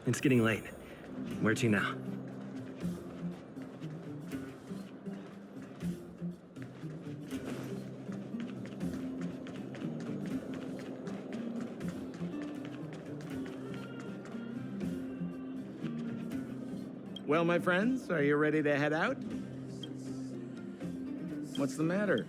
It's getting late. Where to now? Well, my friends, are you ready to head out? What's the matter?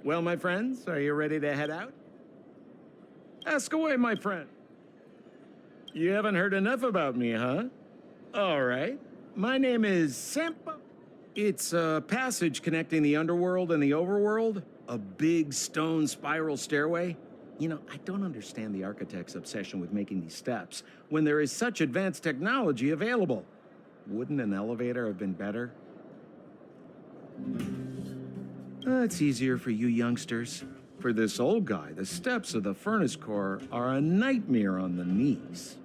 Well, my friends, are you ready to head out? Ask away, my friend. You haven't heard enough about me, huh? All right. My name is Sampa. It's a passage connecting the underworld and the overworld. A big stone spiral stairway. You know, I don't understand the architect's obsession with making these steps when there is such advanced technology available. Wouldn't an elevator have been better? It's easier for you youngsters. For this old guy, the steps of the furnace core are a nightmare on the knees.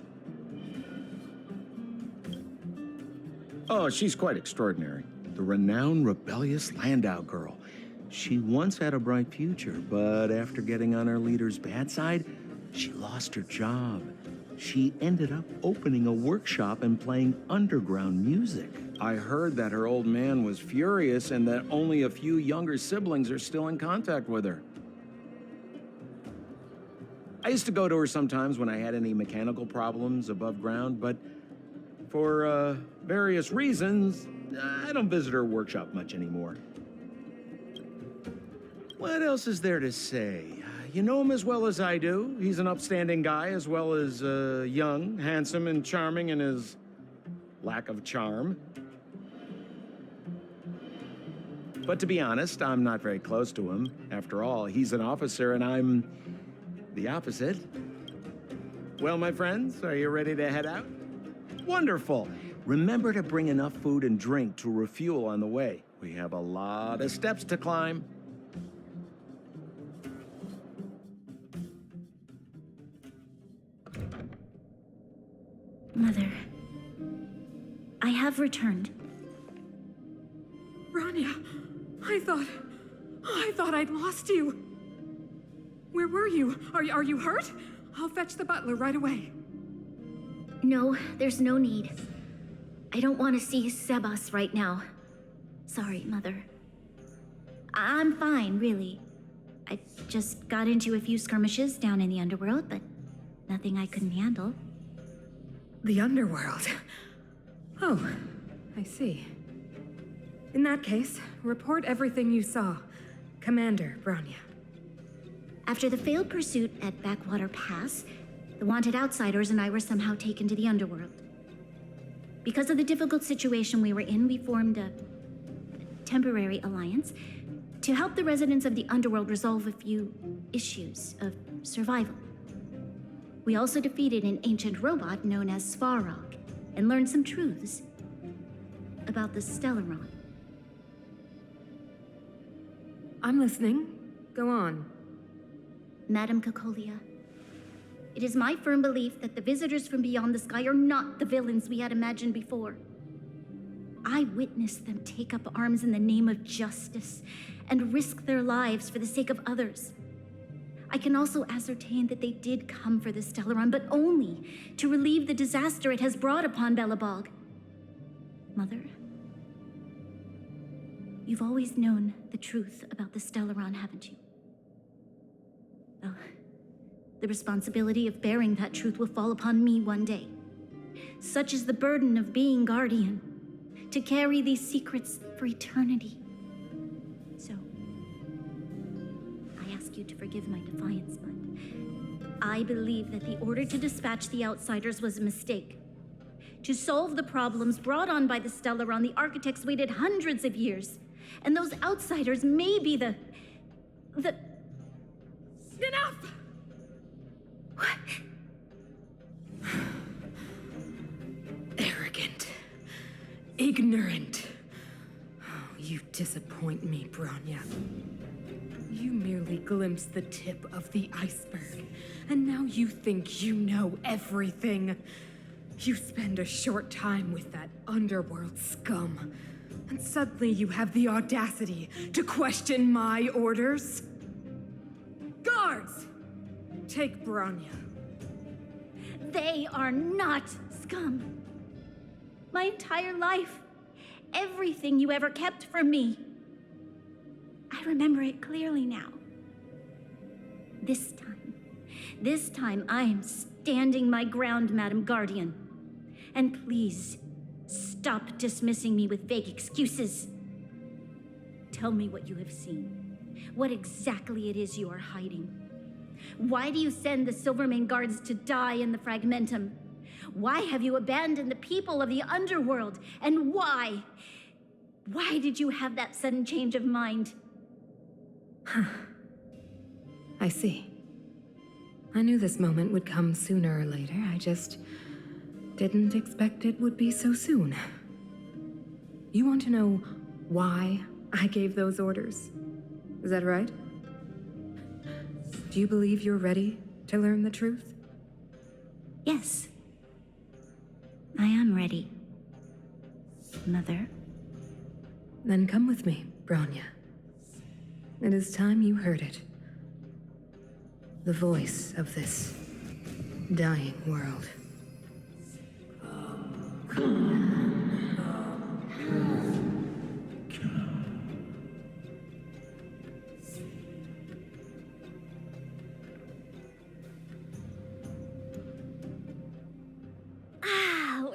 Oh, she's quite extraordinary. The renowned rebellious Landau girl. She once had a bright future, but after getting on her leader's bad side, she lost her job. She ended up opening a workshop and playing underground music. I heard that her old man was furious and that only a few younger siblings are still in contact with her. I used to go to her sometimes when I had any mechanical problems above ground, but for various reasons, I don't visit her workshop much anymore. What else is there to say? You know him as well as I do. He's an upstanding guy, as well as young, handsome, and charming in his lack of charm. But to be honest, I'm not very close to him. After all, he's an officer and I'm the opposite. Well, my friends, are you ready to head out? Wonderful. Remember to bring enough food and drink to refuel on the way. We have a lot of steps to climb. Mother, I have returned. Rania, I thought I'd lost you. Where were you? Are you hurt? I'll fetch the butler right away. No, there's no need. I don't want to see Sebas right now. Sorry, Mother. I'm fine, really. I just got into a few skirmishes down in the underworld, but nothing I couldn't handle. The underworld. Oh, I see. In that case, report everything you saw. Commander Branya. After the failed pursuit at Backwater Pass, the wanted outsiders and I were somehow taken to the underworld. Because of the difficult situation we were in, we formed a temporary alliance to help the residents of the underworld resolve a few issues of survival. We also defeated an ancient robot known as Svarog and learned some truths about the Stellaron. I'm listening. Go on. Madam Kokolia, it is my firm belief that the visitors from beyond the sky are not the villains we had imagined before. I witnessed them take up arms in the name of justice and risk their lives for the sake of others. I can also ascertain that they did come for the Stellaron, but only to relieve the disaster it has brought upon Belobog. Mother, you've always known the truth about the Stellaron, haven't you? Well, the responsibility of bearing that truth will fall upon me one day. Such is the burden of being Guardian, to carry these secrets for eternity. So, I ask you to forgive my defiance, but I believe that the order to dispatch the Outsiders was a mistake. To solve the problems brought on by the Stellaron, the architects waited hundreds of years. And those Outsiders may be the... Enough! What? Arrogant. Ignorant. Oh, you disappoint me, Bronya. You merely glimpsed the tip of the iceberg, and now you think you know everything. You spend a short time with that underworld scum, and suddenly you have the audacity to question my orders? Guards! Take Bronya. They are not scum. My entire life, everything you ever kept from me. I remember it clearly now. This time I am standing my ground, Madam Guardian. And please, stop dismissing me with vague excuses. Tell me what you have seen. What exactly it is you are hiding. Why do you send the Silvermane Guards to die in the Fragmentum? Why have you abandoned the people of the underworld? And why? Why did you have that sudden change of mind? I see. I knew this moment would come sooner or later. I just didn't expect it would be so soon. You want to know why I gave those orders? Is that right? Do you believe you're ready to learn the truth? Yes. I am ready, Mother. Then come with me, Bronya. It is time you heard it. The voice of this dying world.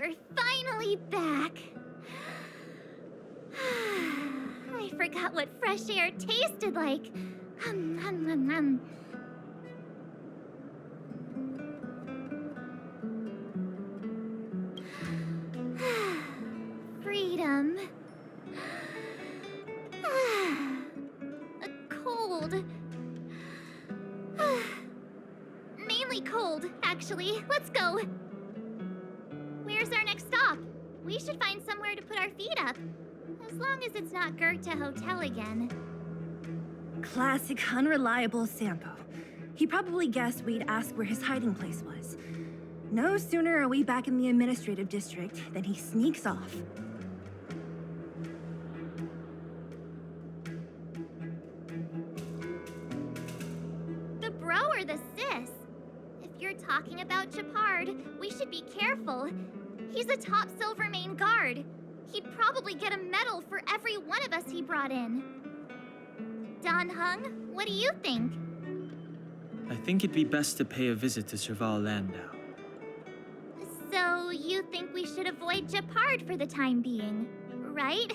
We're finally back. I forgot what fresh air tasted like. Freedom. A cold. Mainly cold, actually. Let's go. Where's our next stop? We should find somewhere to put our feet up. As long as it's not Goethe Hotel again. Classic unreliable Sampo. He probably guessed we'd ask where his hiding place was. No sooner are we back in the administrative district than he sneaks off. The bro or the sis? If you're talking about Chapard, we should be careful. He's a top Silvermane guard. He'd probably get a medal for every one of us he brought in. Don Hung, what do you think? I think it'd be best to pay a visit to Serval Landau. So you think we should avoid Chapard for the time being, right?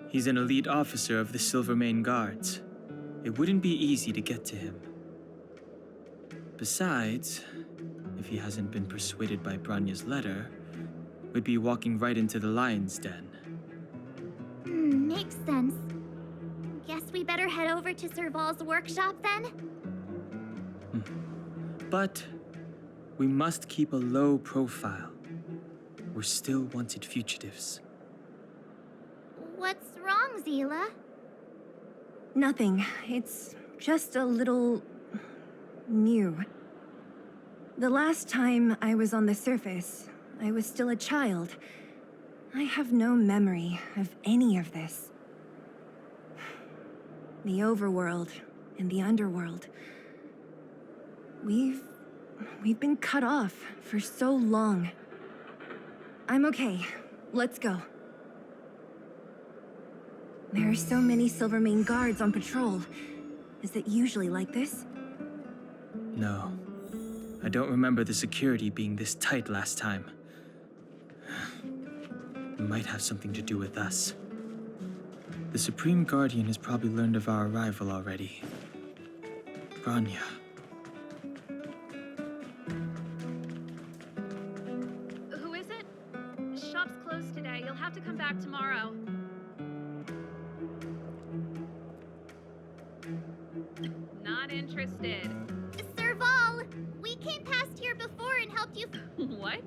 He's an elite officer of the Silvermane Guards. It wouldn't be easy to get to him. Besides, if he hasn't been persuaded by Branya's letter, we'd be walking right into the lion's den. Makes sense. Guess we better head over to Serval's workshop then? But we must keep a low profile. We're still wanted fugitives. What's wrong, Zila? Nothing. It's just a little... new. The last time I was on the surface, I was still a child. I have no memory of any of this. The overworld and the underworld, We've been cut off for so long. I'm okay. Let's go. There are so many Silvermane guards on patrol. Is it usually like this? No. I don't remember the security being this tight last time. It might have something to do with us. The Supreme Guardian has probably learned of our arrival already. Bronya. Who is it? Shop's closed today. You'll have to come back tomorrow. Not interested. Serval, we came past here before and helped you. What?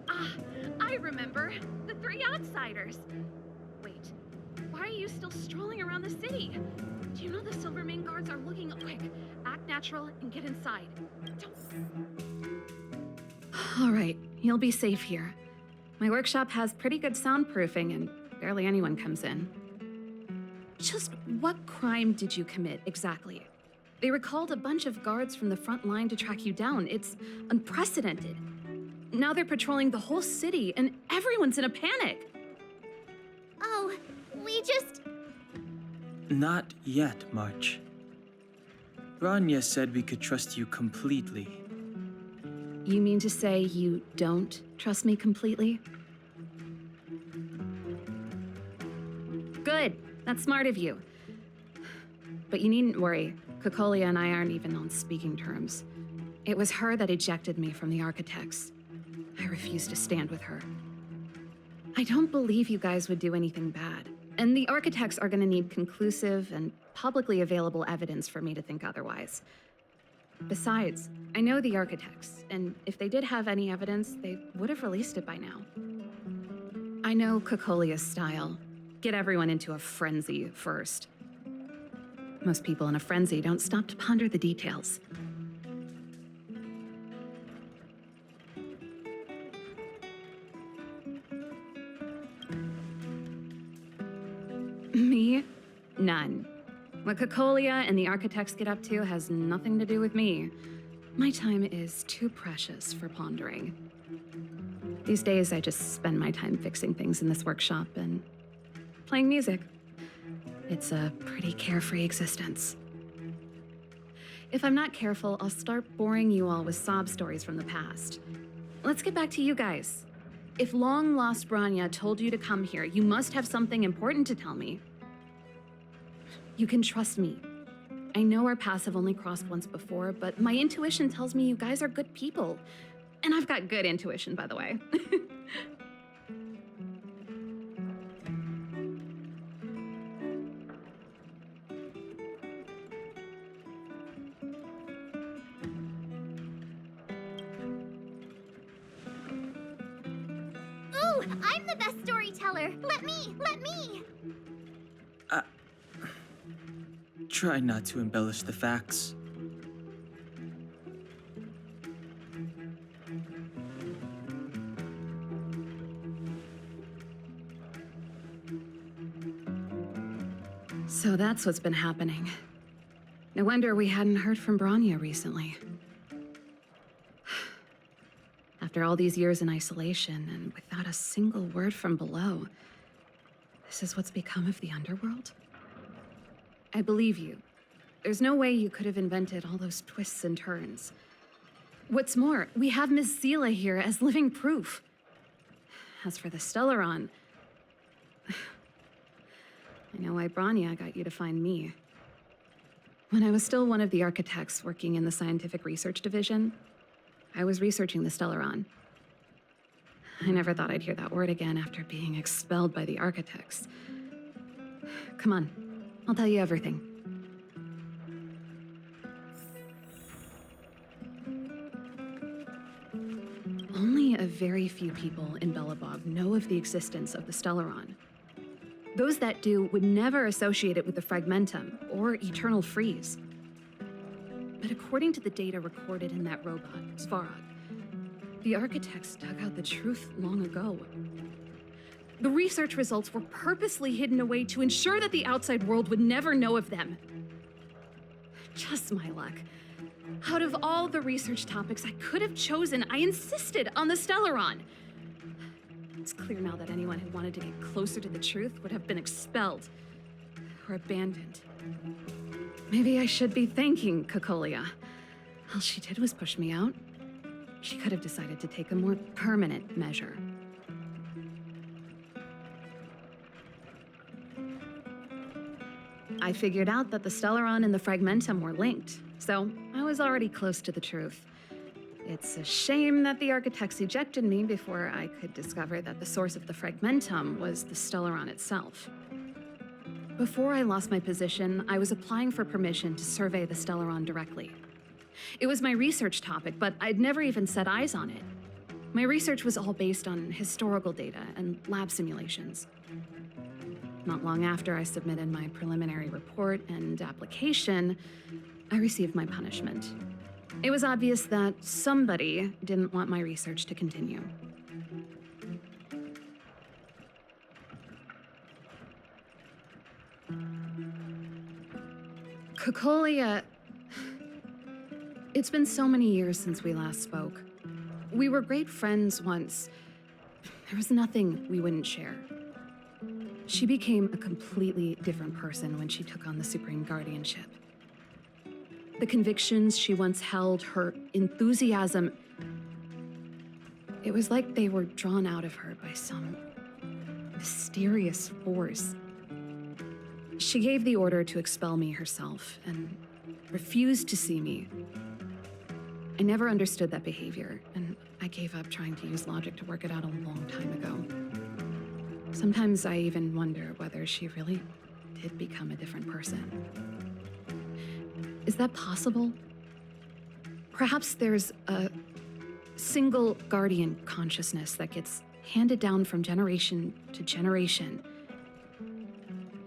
Ah, I remember. The three outsiders. Wait, why are you still strolling around the city? Do you know the Silvermane guards are looking quick? Act natural and get inside. All right, you'll be safe here. My workshop has pretty good soundproofing and barely anyone comes in. Just what crime did you commit exactly? They recalled a bunch of guards from the front line to track you down. It's unprecedented. Now they're patrolling the whole city and everyone's in a panic. Oh, we just. Not yet, March. Bronya said we could trust you completely. You mean to say you don't trust me completely? Good. That's smart of you. But you needn't worry. Kokolia and I aren't even on speaking terms. It was her that ejected me from the Architects. I refuse to stand with her. I don't believe you guys would do anything bad. And the Architects are gonna need conclusive and publicly available evidence for me to think otherwise. Besides, I know the Architects, and if they did have any evidence, they would have released it by now. I know Kokolia's style. Get everyone into a frenzy first. Most people in a frenzy don't stop to ponder the details. Me? None. What Kokolia and the Architects get up to has nothing to do with me. My time is too precious for pondering. These days, I just spend my time fixing things in this workshop and playing music. It's a pretty carefree existence. If I'm not careful, I'll start boring you all with sob stories from the past. Let's get back to you guys. If long-lost Bronya told you to come here, you must have something important to tell me. You can trust me. I know our paths have only crossed once before, but my intuition tells me you guys are good people. And I've got good intuition, by the way. Ooh, I'm the best storyteller. Let me. Try not to embellish the facts. So that's what's been happening. No wonder we hadn't heard from Bronya recently. After all these years in isolation and without a single word from below, this is what's become of the underworld? I believe you. There's no way you could have invented all those twists and turns. What's more, we have Miss Zila here as living proof. As for the Stellaron, I know why Bronya got you to find me. When I was still one of the Architects working in the Scientific Research Division, I was researching the Stellaron. I never thought I'd hear that word again after being expelled by the Architects. Come on, I'll tell you everything. Only a very few people in Belobog know of the existence of the Stellaron. Those that do would never associate it with the Fragmentum or Eternal Freeze. But according to the data recorded in that robot, Svarog, the Architects dug out the truth long ago. The research results were purposely hidden away to ensure that the outside world would never know of them. Just my luck. Out of all the research topics I could have chosen, I insisted on the Stellaron. It's clear now that anyone who wanted to get closer to the truth would have been expelled or abandoned. Maybe I should be thanking Cocolia. All she did was push me out. She could have decided to take a more permanent measure. I figured out that the Stellaron and the Fragmentum were linked, so I was already close to the truth. It's a shame that the architects ejected me before I could discover that the source of the Fragmentum was the Stellaron itself. Before I lost my position, I was applying for permission to survey the Stellaron directly. It was my research topic, but I'd never even set eyes on it. My research was all based on historical data and lab simulations. Not long after I submitted my preliminary report and application, I received my punishment. It was obvious that somebody didn't want my research to continue. Cocolia... It's been so many years since we last spoke. We were great friends once. There was nothing we wouldn't share. She became a completely different person when she took on the Supreme Guardianship. The convictions she once held, her enthusiasm, it was like they were drawn out of her by some mysterious force. She gave the order to expel me herself and refused to see me. I never understood that behavior, and I gave up trying to use logic to work it out a long time ago. Sometimes I even wonder whether she really did become a different person. Is that possible? Perhaps there's a single guardian consciousness that gets handed down from generation to generation,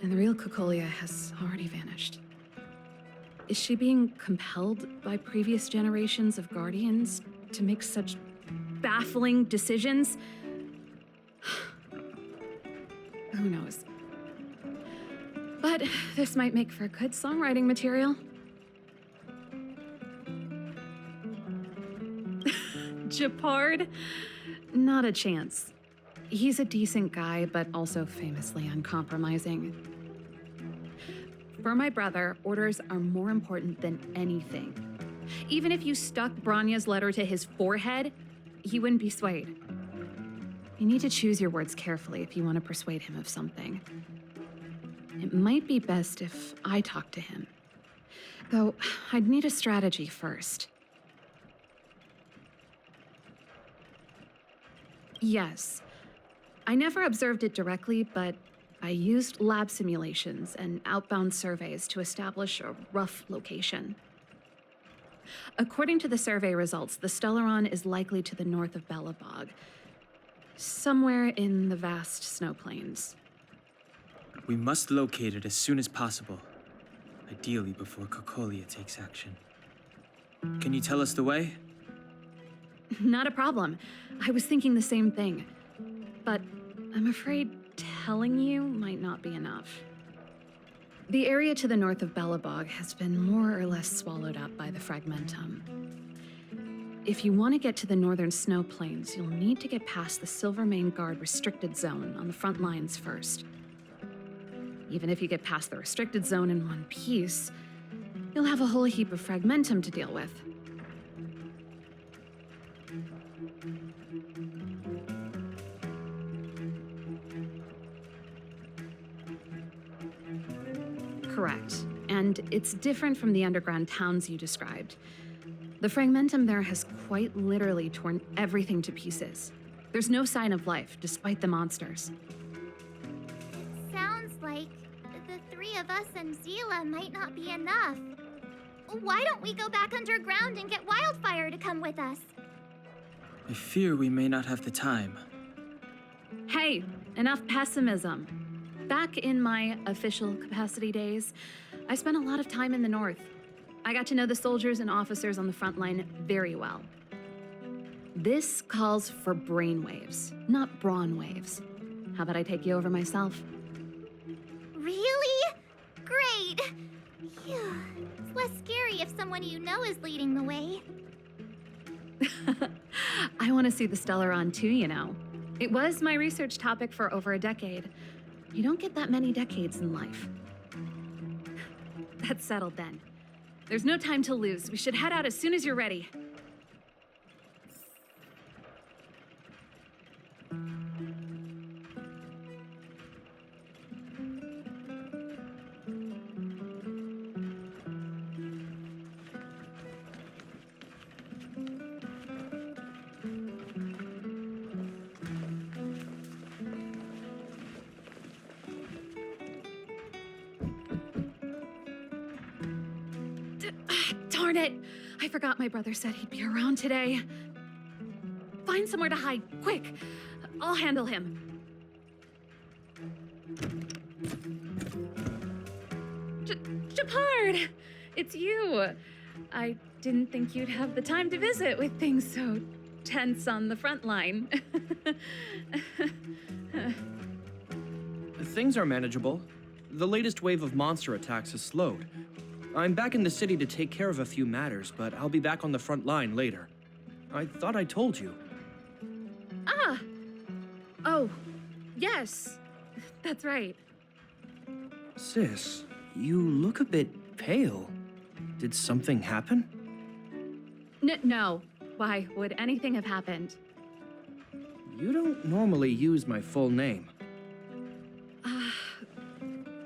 and the real Cocolia has already vanished. Is she being compelled by previous generations of guardians to make such baffling decisions? Who knows? But this might make for good songwriting material. Japard? Not a chance. He's a decent guy, but also famously uncompromising. For my brother, orders are more important than anything. Even if you stuck Bronya's letter to his forehead, he wouldn't be swayed. You need to choose your words carefully if you want to persuade him of something. It might be best if I talk to him. Though, I'd need a strategy first. Yes. I never observed it directly, but I used lab simulations and outbound surveys to establish a rough location. According to the survey results, the Stellaron is likely to the north of Belobog, somewhere in the vast snow plains. We must locate it as soon as possible, ideally before Cocolia takes action. Can you tell us the way? Not a problem. I was thinking the same thing. But I'm afraid telling you might not be enough. The area to the north of Belobog has been more or less swallowed up by the Fragmentum. If you want to get to the northern snow plains, you'll need to get past the Silvermane Guard restricted zone on the front lines first. Even if you get past the restricted zone in one piece, you'll have a whole heap of Fragmentum to deal with. Correct. And it's different from the underground towns you described. The Fragmentum there has quite literally torn everything to pieces. There's no sign of life, despite the monsters. Sounds like the three of us and Zila might not be enough. Why don't we go back underground and get Wildfire to come with us? I fear we may not have the time. Hey, enough pessimism. Back in my official capacity days, I spent a lot of time in the north. I got to know the soldiers and officers on the front line very well. This calls for brainwaves, not brawn waves. How about I take you over myself? Really? Great! Phew. It's less scary scary if someone you know is leading the way. I want to see the Stellaron too, you know. It was my research topic for over a decade. You don't get that many decades in life. That's settled then. There's no time to lose. We should head out as soon as you're ready. Darn it! I forgot my brother said he'd be around today. Find somewhere to hide, quick! I'll handle him. Shepard! It's you! I didn't think you'd have the time to visit with things so tense on the front line. Things are manageable. The latest wave of monster attacks has slowed. I'm back in the city to take care of a few matters, but I'll be back on the front line later. I thought I told you. Ah! Oh, yes. That's right. Sis, you look a bit pale. Did something happen? No. Why would anything have happened? You don't normally use my full name.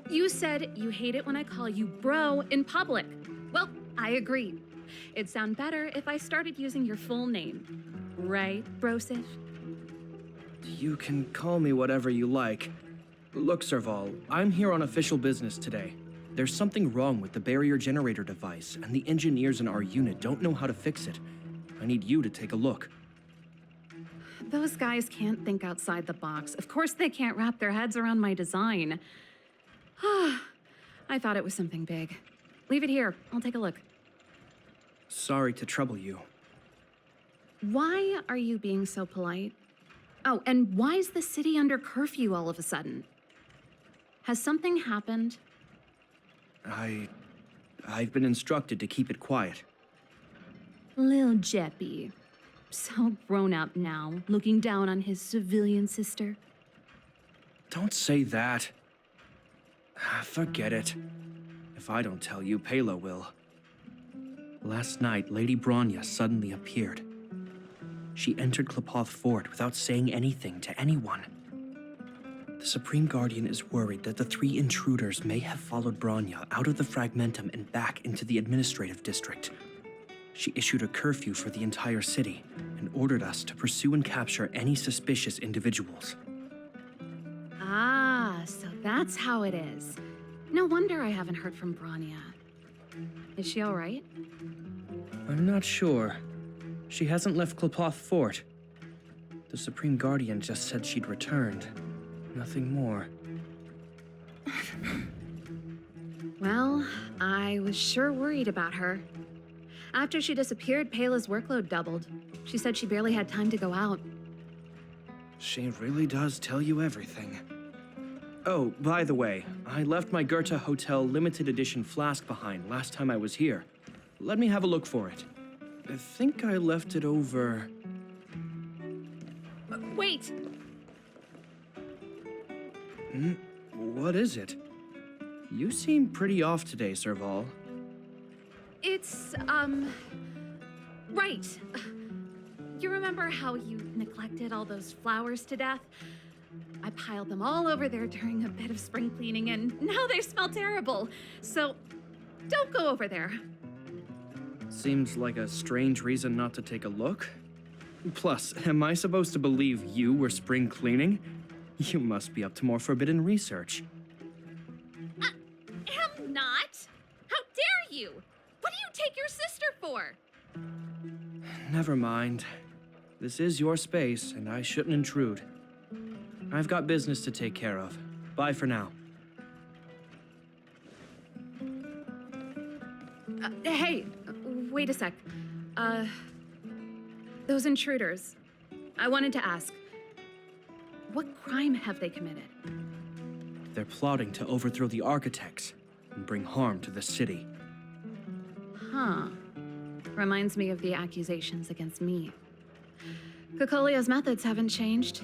You said you hate it when I call you bro in public. Well, I agree. It'd sound better if I started using your full name. Right, Brosif? You can call me whatever you like. Look, Serval, I'm here on official business today. There's something wrong with the barrier generator device, and the engineers in our unit don't know how to fix it. I need you to take a look. Those guys can't think outside the box. Of course they can't wrap their heads around my design. I thought it was something big. Leave it here. I'll take a look. Sorry to trouble you. Why are you being so polite? Oh, and why is the city under curfew all of a sudden? Has something happened? I've been instructed to keep it quiet. Lil Jeppy. So grown up now, looking down on his civilian sister. Don't say that. Forget it. If I don't tell you, Pela will. Last night, Lady Bronya suddenly appeared. She entered Klapoth Fort without saying anything to anyone. The Supreme Guardian is worried that the 3 intruders may have followed Bronya out of the Fragmentum and back into the administrative district. She issued a curfew for the entire city and ordered us to pursue and capture any suspicious individuals. Ah, so that's how it is. No wonder I haven't heard from Bronya. Is she all right? I'm not sure. She hasn't left Klapoth Fort. The Supreme Guardian just said she'd returned. Nothing more. Well, I was sure worried about her. After she disappeared, Pela's workload doubled. She said she barely had time to go out. She really does tell you everything. Oh, by the way, I left my Goethe Hotel limited edition flask behind last time I was here. Let me have a look for it. I think I left it over... Wait! What is it? You seem pretty off today, Serval. It's, right. You remember how you neglected all those flowers to death? I piled them all over there during a bit of spring cleaning, and now they smell terrible. So, don't go over there. Seems like a strange reason not to take a look. Plus, am I supposed to believe you were spring cleaning? You must be up to more forbidden research. Am not? How dare you? What do you take your sister for? Never mind. This is your space, and I shouldn't intrude. I've got business to take care of. Bye for now. Hey, wait a sec. Those intruders. I wanted to ask, what crime have they committed? They're plotting to overthrow the architects and bring harm to the city. Huh. Reminds me of the accusations against me. Cocolia's methods haven't changed.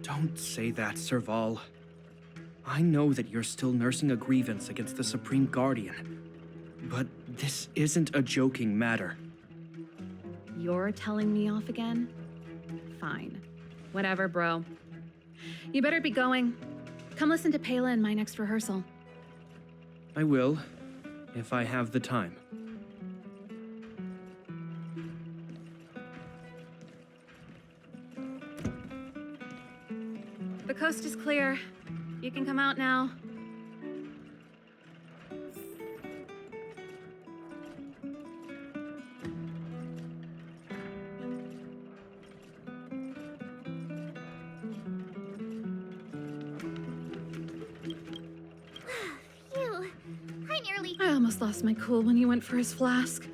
Don't say that, Serval. I know that you're still nursing a grievance against the Supreme Guardian. But this isn't a joking matter. You're telling me off again? Fine. Whatever, bro. You better be going. Come listen to Pela in my next rehearsal. I will, if I have the time. The coast is clear. You can come out now. Phew. I nearly... I almost lost my cool when he went for his flask.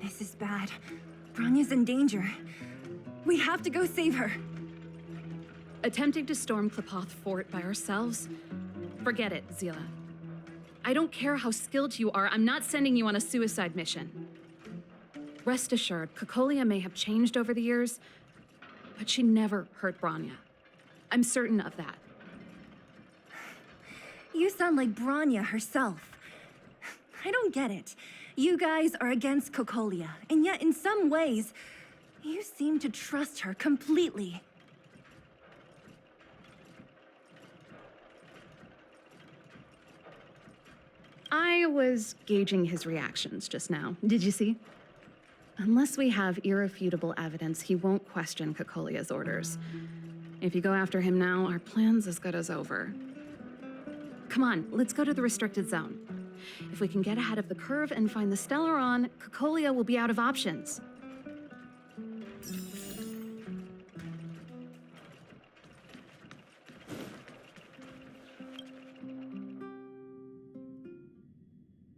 This is bad. Bronya's in danger. We have to go save her. Attempting to storm Klapoth Fort by ourselves? Forget it, Zila. I don't care how skilled you are, I'm not sending you on a suicide mission. Rest assured, Cocolia may have changed over the years, but she never hurt Bronya. I'm certain of that. You sound like Bronya herself. I don't get it. You guys are against Cocolia, and yet in some ways, you seem to trust her completely. I was gauging his reactions just now. Did you see? Unless we have irrefutable evidence, he won't question Cocolia's orders. If you go after him now, our plan's as good as over. Come on, let's go to the restricted zone. If we can get ahead of the curve and find the Stellaron, Cocolia will be out of options.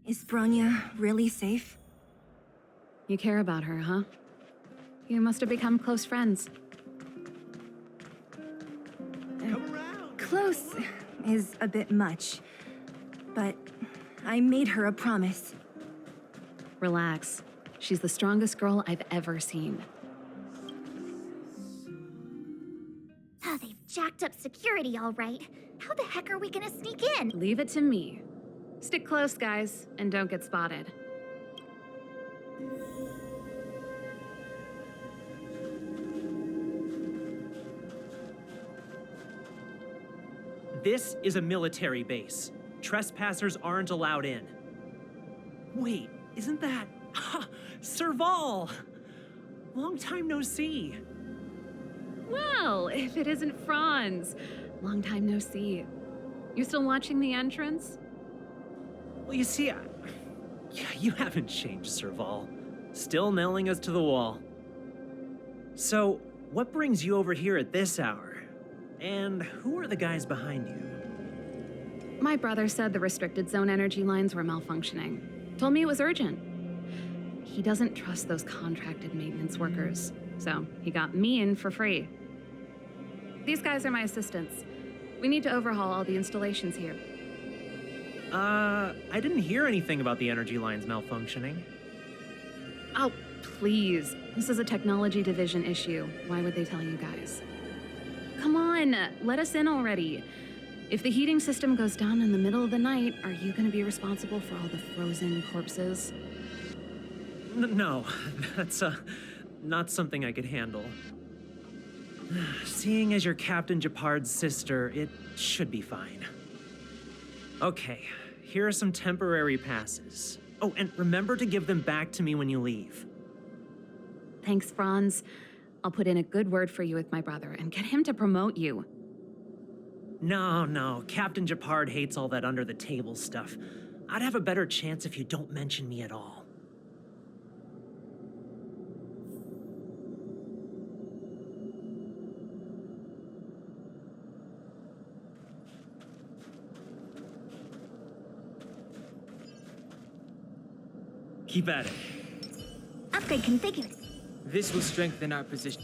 Is Bronya really safe? You care about her, huh? You must have become close friends. Close is a bit much, but I made her a promise. Relax. She's the strongest girl I've ever seen. Oh, they've jacked up security all right. How the heck are we gonna sneak in? Leave it to me. Stick close, guys, and don't get spotted. This is a military base. Trespassers aren't allowed in. Wait, isn't that... Serval! Long time no see. Well, if it isn't Franz. Long time no see. You still watching the entrance? Well, you see, you haven't changed, Serval. Still nailing us to the wall. So, what brings you over here at this hour? And who are the guys behind you? My brother said the restricted zone energy lines were malfunctioning. Told me it was urgent. He doesn't trust those contracted maintenance workers, so he got me in for free. These guys are my assistants. We need to overhaul all the installations here. I didn't hear anything about the energy lines malfunctioning. Oh, please. This is a technology division issue. Why would they tell you guys? Come on, let us in already. If the heating system goes down in the middle of the night, are you gonna be responsible for all the frozen corpses? No, that's not something I could handle. Seeing as you're Captain Japard's sister, it should be fine. Okay, here are some temporary passes. Oh, and remember to give them back to me when you leave. Thanks, Franz. I'll put in a good word for you with my brother and get him to promote you. No, Captain Japard hates all that under-the-table stuff. I'd have a better chance if you don't mention me at all. Keep at it. Upgrade configured. This will strengthen our position.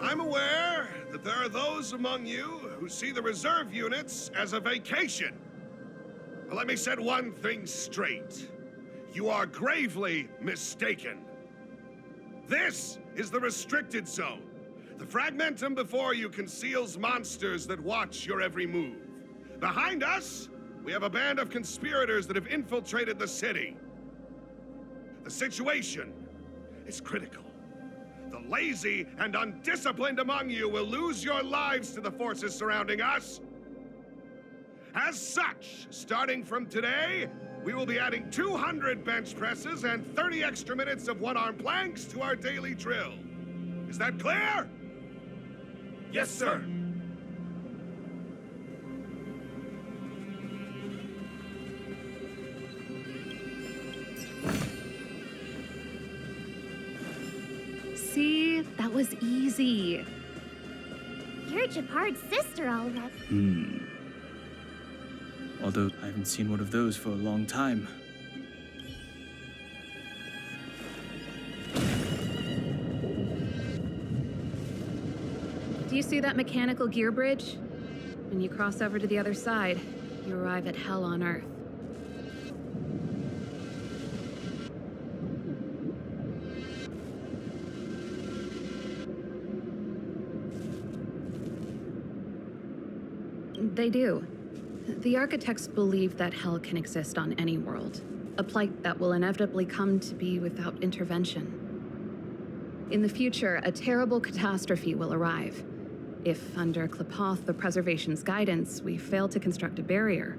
I'm aware that there are those among you who see the reserve units as a vacation. But let me set one thing straight. You are gravely mistaken. This is the restricted zone. The fragmentum before you conceals monsters that watch your every move. Behind us, we have a band of conspirators that have infiltrated the city. The situation is critical. The lazy and undisciplined among you will lose your lives to the forces surrounding us. As such, starting from today, we will be adding 200 bench presses and 30 extra minutes of one-arm planks to our daily drill. Is that clear? Yes, sir. See? That was easy. You're Japard's sister, all right. Although I haven't seen one of those for a long time. Do you see that mechanical gear bridge? When you cross over to the other side, you arrive at Hell on Earth. They do. The architects believe that hell can exist on any world, a plight that will inevitably come to be without intervention. In the future, a terrible catastrophe will arrive. If, under Klapoth, the Preservation's guidance, we fail to construct a barrier,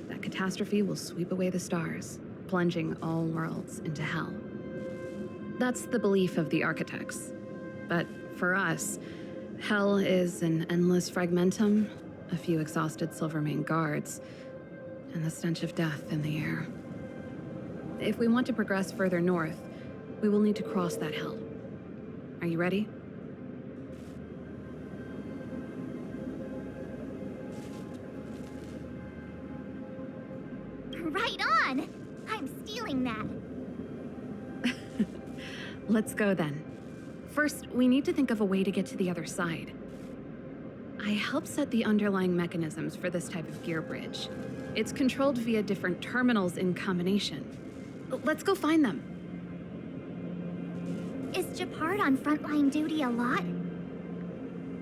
that catastrophe will sweep away the stars, plunging all worlds into hell. That's the belief of the architects. But for us, hell is an endless fragmentum, a few exhausted Silvermane guards, and the stench of death in the air. If we want to progress further north, we will need to cross that hell. Are you ready? Right on! I'm stealing that. Let's go then. First, we need to think of a way to get to the other side. I helped set the underlying mechanisms for this type of gear bridge. It's controlled via different terminals in combination. Let's go find them. Is Japard on frontline duty a lot?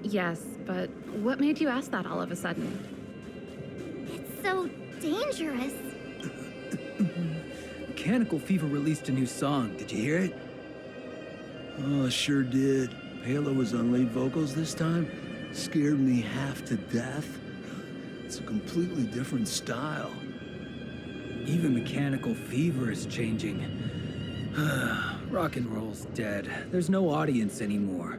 Yes, but what made you ask that all of a sudden? It's so dangerous. Mechanical Fever released a new song. Did you hear it? Oh, sure did. Palo was on lead vocals this time. Scared me half to death. It's a completely different style. Even Mechanical Fever is changing. Rock and roll's dead. There's no audience anymore.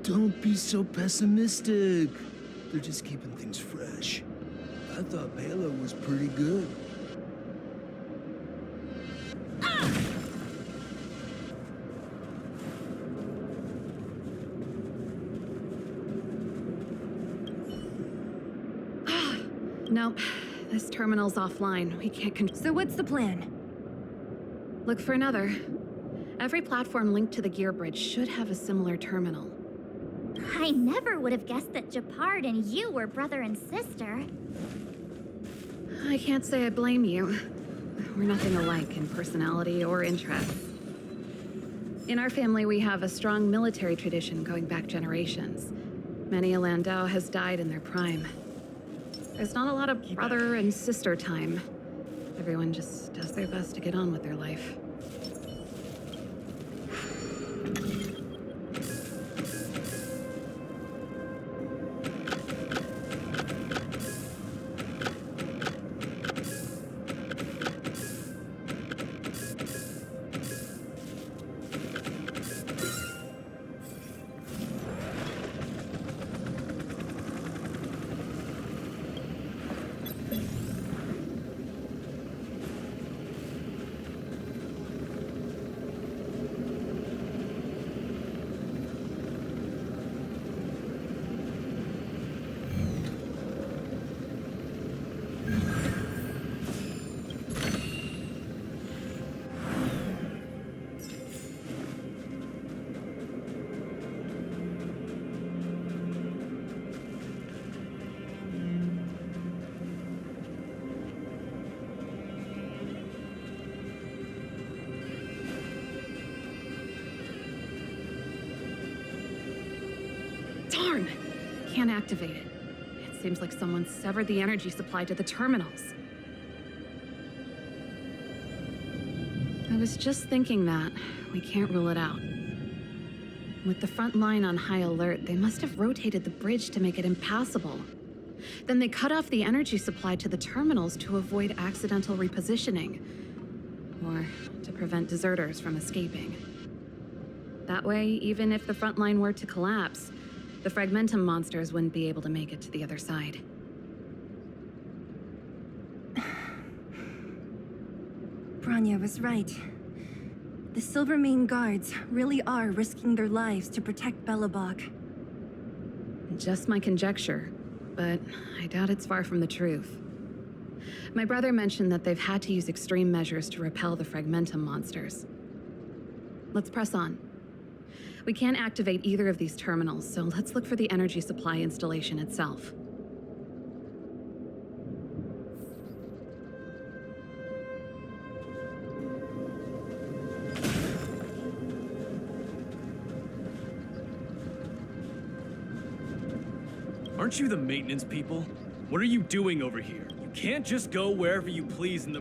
Don't be so pessimistic. They're just keeping things fresh. I thought Palo was pretty good. Nope. This terminal's offline. We can't So what's the plan? Look for another. Every platform linked to the gear bridge should have a similar terminal. I never would have guessed that Japard and you were brother and sister. I can't say I blame you. We're nothing alike in personality or interests. In our family, we have a strong military tradition going back generations. Many a Landau has died in their prime. There's not a lot of brother and sister time. Everyone just does their best to get on with their life. Darn! Can't activate it. It seems like someone severed the energy supply to the terminals. I was just thinking that. We can't rule it out. With the front line on high alert, they must have rotated the bridge to make it impassable. Then they cut off the energy supply to the terminals to avoid accidental repositioning, or to prevent deserters from escaping. That way, even if the front line were to collapse, the Fragmentum monsters wouldn't be able to make it to the other side. Bronya was right. The Silvermane guards really are risking their lives to protect Belobog. Just my conjecture, but I doubt it's far from the truth. My brother mentioned that they've had to use extreme measures to repel the Fragmentum monsters. Let's press on. We can't activate either of these terminals, so let's look for the energy supply installation itself. Aren't you the maintenance people? What are you doing over here? You can't just go wherever you please in the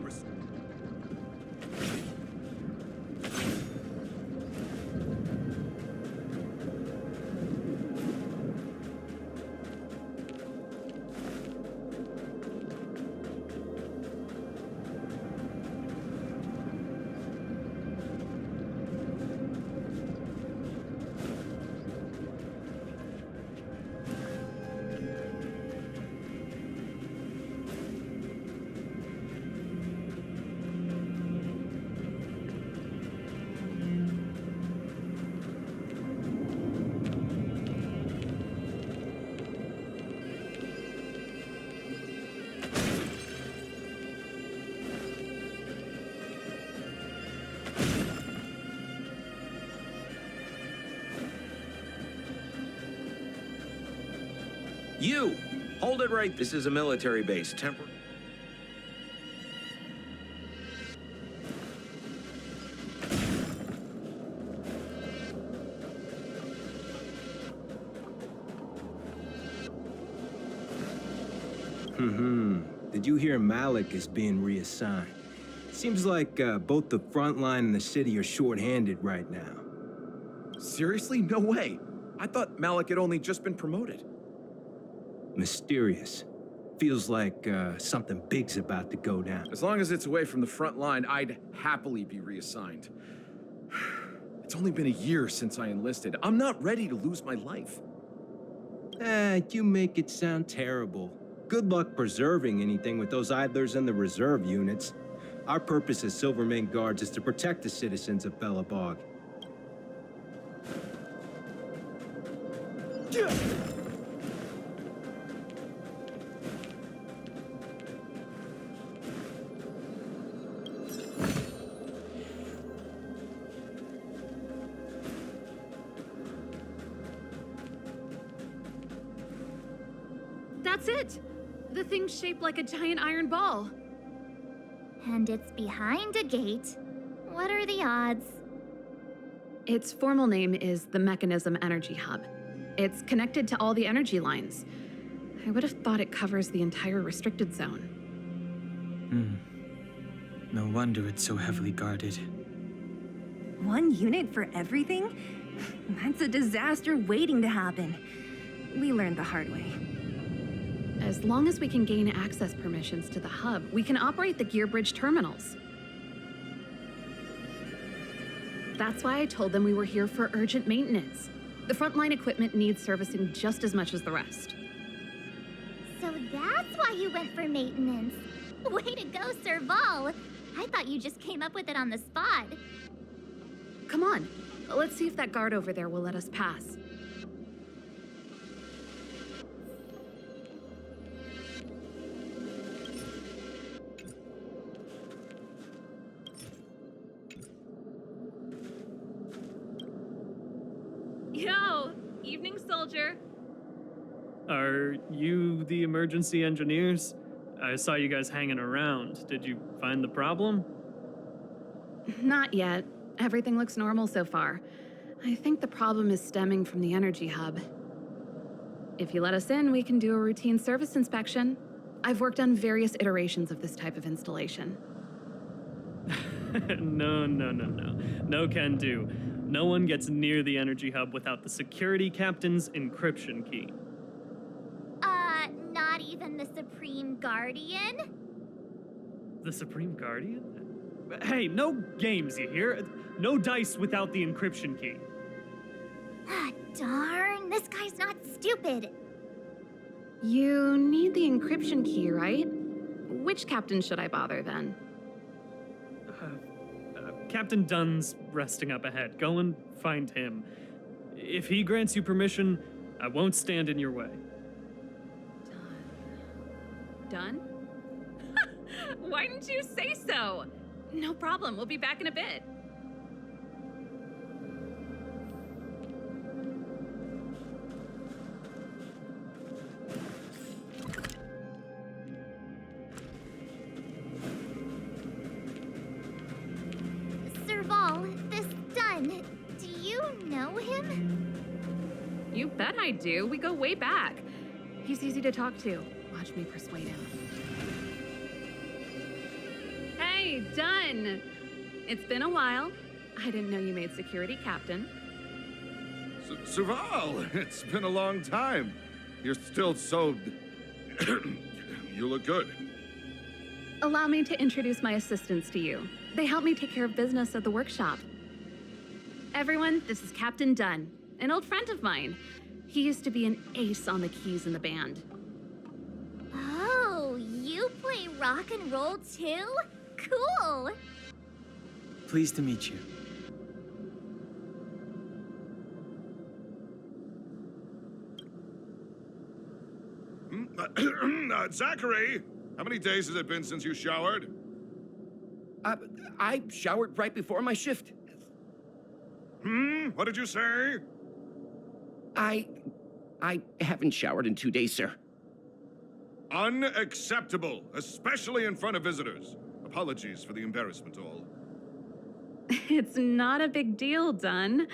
You! Hold it right. This is a military base. Did you hear Malik is being reassigned? Seems like both the front line and the city are short-handed right now. Seriously? No way. I thought Malik had only just been promoted. Mysterious. Feels like something big's about to go down. As long as it's away from the front line, I'd happily be reassigned. It's only been a year since I enlisted. I'm not ready to lose my life. You make it sound terrible. Good luck preserving anything with those idlers and the reserve units. Our purpose as Silvermane Guards is to protect the citizens of Belobog. That's it! The thing's shaped like a giant iron ball. And it's behind a gate. What are the odds? Its formal name is the Mechanism Energy Hub. It's connected to all the energy lines. I would have thought it covers the entire restricted zone. No wonder it's so heavily guarded. One unit for everything? That's a disaster waiting to happen. We learned the hard way. As long as we can gain access permissions to the hub, we can operate the gear bridge terminals. That's why I told them we were here for urgent maintenance. The frontline equipment needs servicing just as much as the rest. So that's why you went for maintenance. Way to go, Serval. I thought you just came up with it on the spot. Come on, let's see if that guard over there will let us pass. Yo! Evening, soldier. Are you the emergency engineers? I saw you guys hanging around. Did you find the problem? Not yet. Everything looks normal so far. I think the problem is stemming from the energy hub. If you let us in, we can do a routine service inspection. I've worked on various iterations of this type of installation. No. No can do. No one gets near the energy hub without the security captain's encryption key. Not even the Supreme Guardian? The Supreme Guardian? Hey, no games, you hear? No dice without the encryption key. Ah, darn, this guy's not stupid. You need the encryption key, right? Which captain should I bother then? Captain Dunn's resting up ahead. Go and find him. If he grants you permission, I won't stand in your way. Done? Why didn't you say so? No problem, we'll be back in a bit. Serval, this Dunn, do you know him? You bet I do. We go way back. He's easy to talk to. Watch me persuade him. Hey, Dunn! It's been a while. I didn't know you made security captain. Serval, it's been a long time. You're still so... You look good. Allow me to introduce my assistants to you. They help me take care of business at the workshop. Everyone, this is Captain Dunn, an old friend of mine. He used to be an ace on the keys in the band. Oh, you play rock and roll too? Cool! Pleased to meet you. Zachary, how many days has it been since you showered? I showered right before my shift. What did you say? I haven't showered in 2 days, sir. Unacceptable, especially in front of visitors. Apologies for the embarrassment, all. It's not a big deal, Dunn.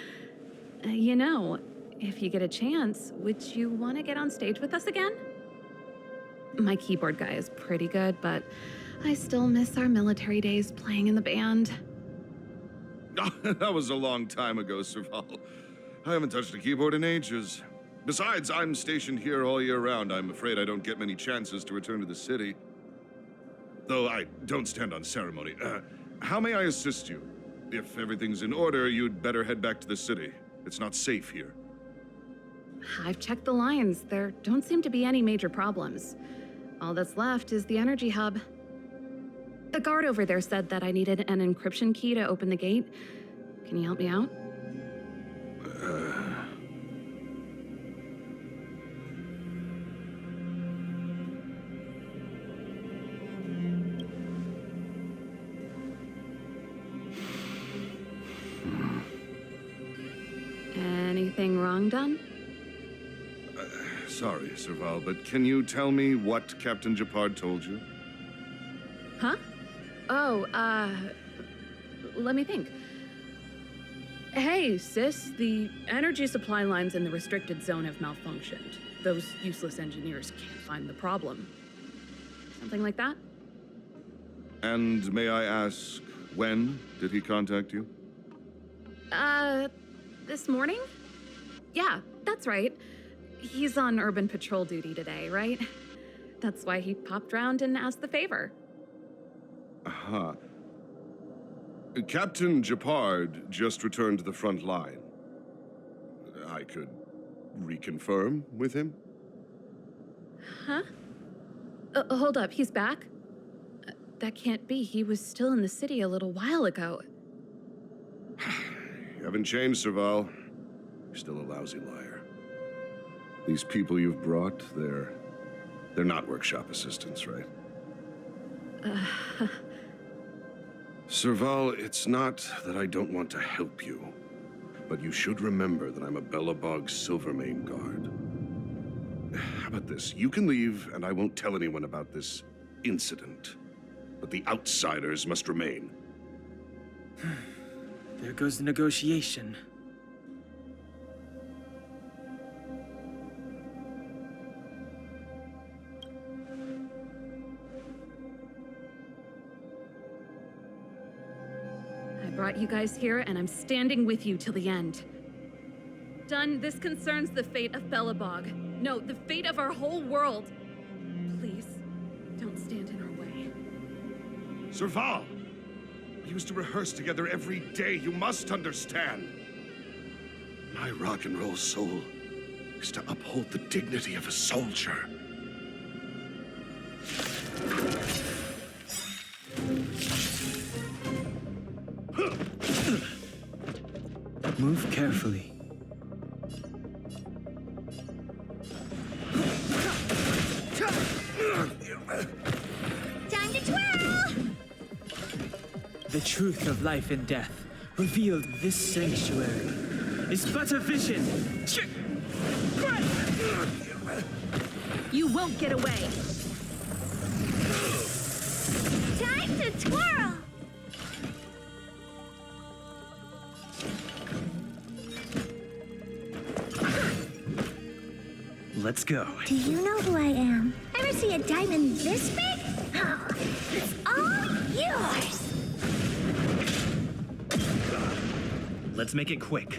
You know, if you get a chance, would you want to get on stage with us again? My keyboard guy is pretty good, but I still miss our military days playing in the band. That was a long time ago, Serval. I haven't touched a keyboard in ages. Besides, I'm stationed here all year round. I'm afraid I don't get many chances to return to the city. Though I don't stand on ceremony. How may I assist you? If everything's in order, you'd better head back to the city. It's not safe here. I've checked the lines. There don't seem to be any major problems. All that's left is the energy hub. The guard over there said that I needed an encryption key to open the gate. Can you help me out? Anything wrong, Dunn? Sorry, Serval, but can you tell me what Captain Japard told you? Huh? Oh, let me think. Hey, sis, the energy supply lines in the restricted zone have malfunctioned. Those useless engineers can't find the problem. Something like that? And may I ask, when did he contact you? This morning? Yeah, that's right. He's on urban patrol duty today, right? That's why he popped round and asked the favor. Uh-huh. Captain Japard just returned to the front line. I could reconfirm with him? Huh? Hold up, he's back? That can't be. He was still in the city a little while ago. You haven't changed, Serval. You're still a lousy liar. These people you've brought, they're not workshop assistants, right? Serval, it's not that I don't want to help you, but you should remember that I'm a Belobog Silvermane guard. How about this? You can leave, and I won't tell anyone about this incident. But the outsiders must remain. There goes the negotiation. brought you guys here, and I'm standing with you till the end. Done, this concerns the fate of Belobog. No, the fate of our whole world. Please, don't stand in our way. Serval! We used to rehearse together every day, you must understand. My rock and roll soul is to uphold the dignity of a soldier. Move carefully. Time to twirl! The truth of life and death, revealed this sanctuary, is but a vision. You won't get away. Time to twirl! Let's go. Do you know who I am? Ever see a diamond this big? Oh, it's all yours! Let's make it quick.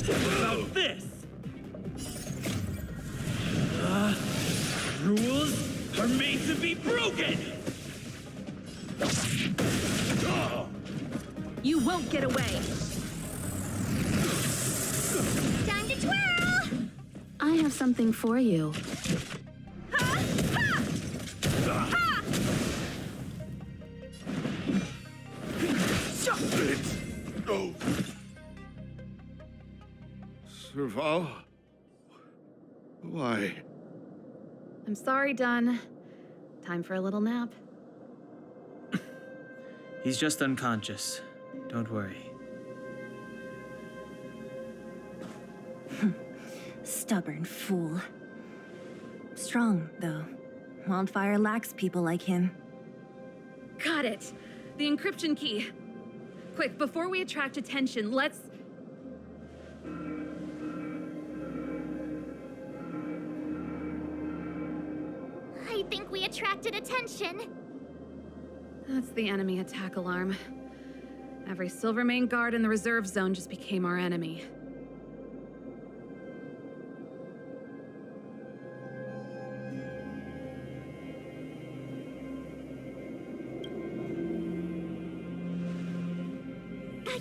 About this! Rules are made to be broken! You won't get away. Time to twirl! I have something for you. Oh. Serval? Why? I'm sorry, Dunn. Time for a little nap. He's just unconscious. Don't worry. Stubborn fool. Strong, though. Wildfire lacks people like him. Got it. The encryption key. Quick, before we attract attention, let's... I think we attracted attention. That's the enemy attack alarm. Every Silvermane guard in the reserve zone just became our enemy.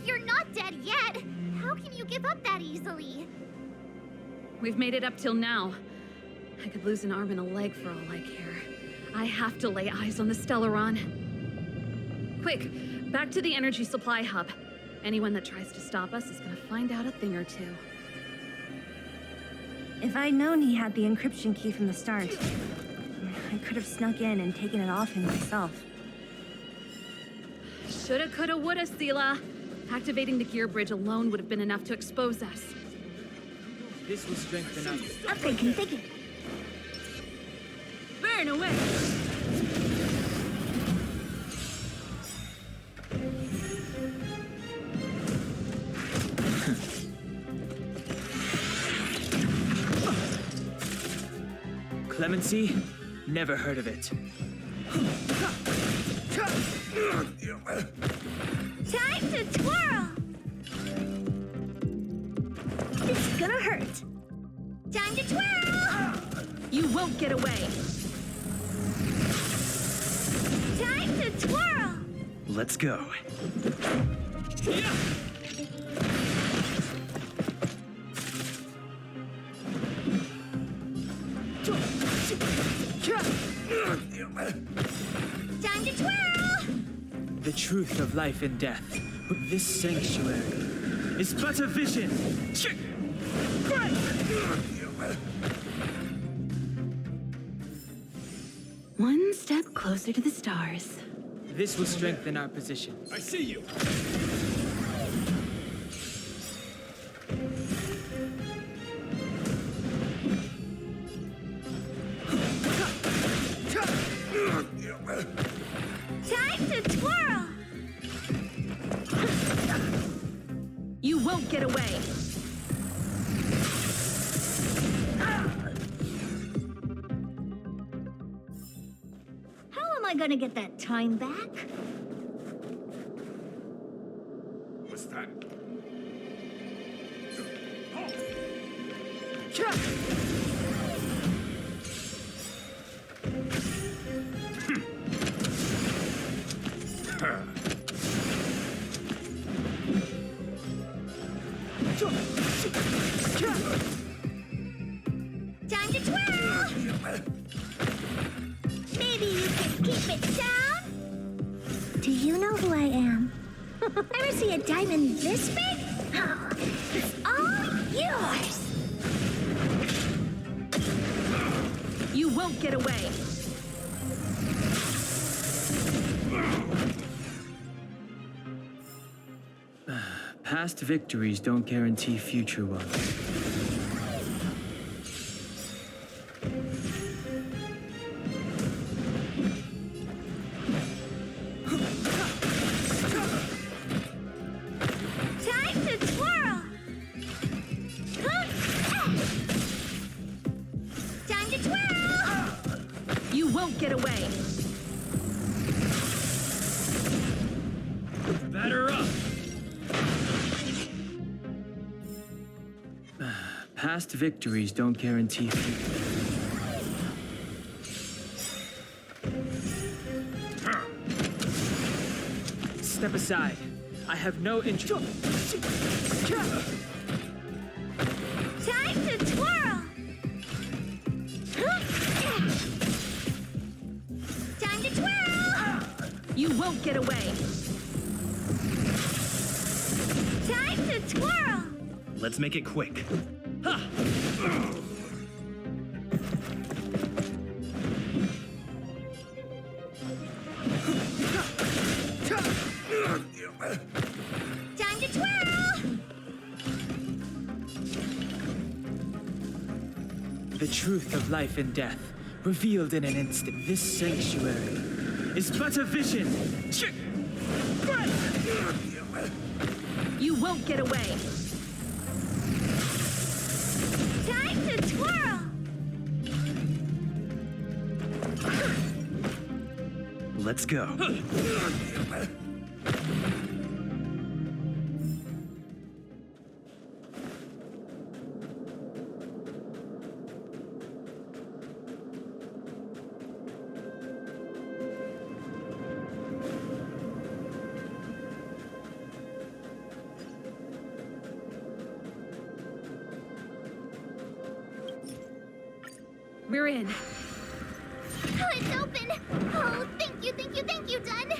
You're not dead yet. How can you give up that easily? We've made it up till now. I could lose an arm and a leg for all I care. I have to lay eyes on the Stellaron. Quick, back to the energy supply hub. Anyone that tries to stop us is gonna find out a thing or two. If I'd known he had the encryption key from the start, I could have snuck in and taken it off him myself. Shoulda, coulda, woulda, Sela. Activating the gear bridge alone would have been enough to expose us. This will strengthen our... Upgrade configured. Burn away! Clemency? Never heard of it. Time to twirl! It's gonna hurt. Time to twirl! You won't get away. Time to twirl! Let's go. Time to twirl! The truth of life and death, this sanctuary, is but a vision. One step closer to the stars. This will strengthen our position. I see you! Time to twirl! You won't get away. How am I gonna get that time back? Time to twirl! Maybe you can keep it down? Do you know who I am? Ever see a diamond this big? Oh, it's all yours! You won't get away. Past victories don't guarantee future ones. Time to twirl! Time to twirl! You won't get away. Batter up! Past victories don't guarantee future. Step aside. I have no interest. Time to twirl! Time to twirl! You won't get away. Time to twirl! Let's make it quick. Time to twirl! The truth of life and death, revealed in an instant. This sanctuary is but a vision. You won't get away. Time to twirl! Let's go. We're in. Oh, it's open! Oh, thank you, thank you, thank you, Dun!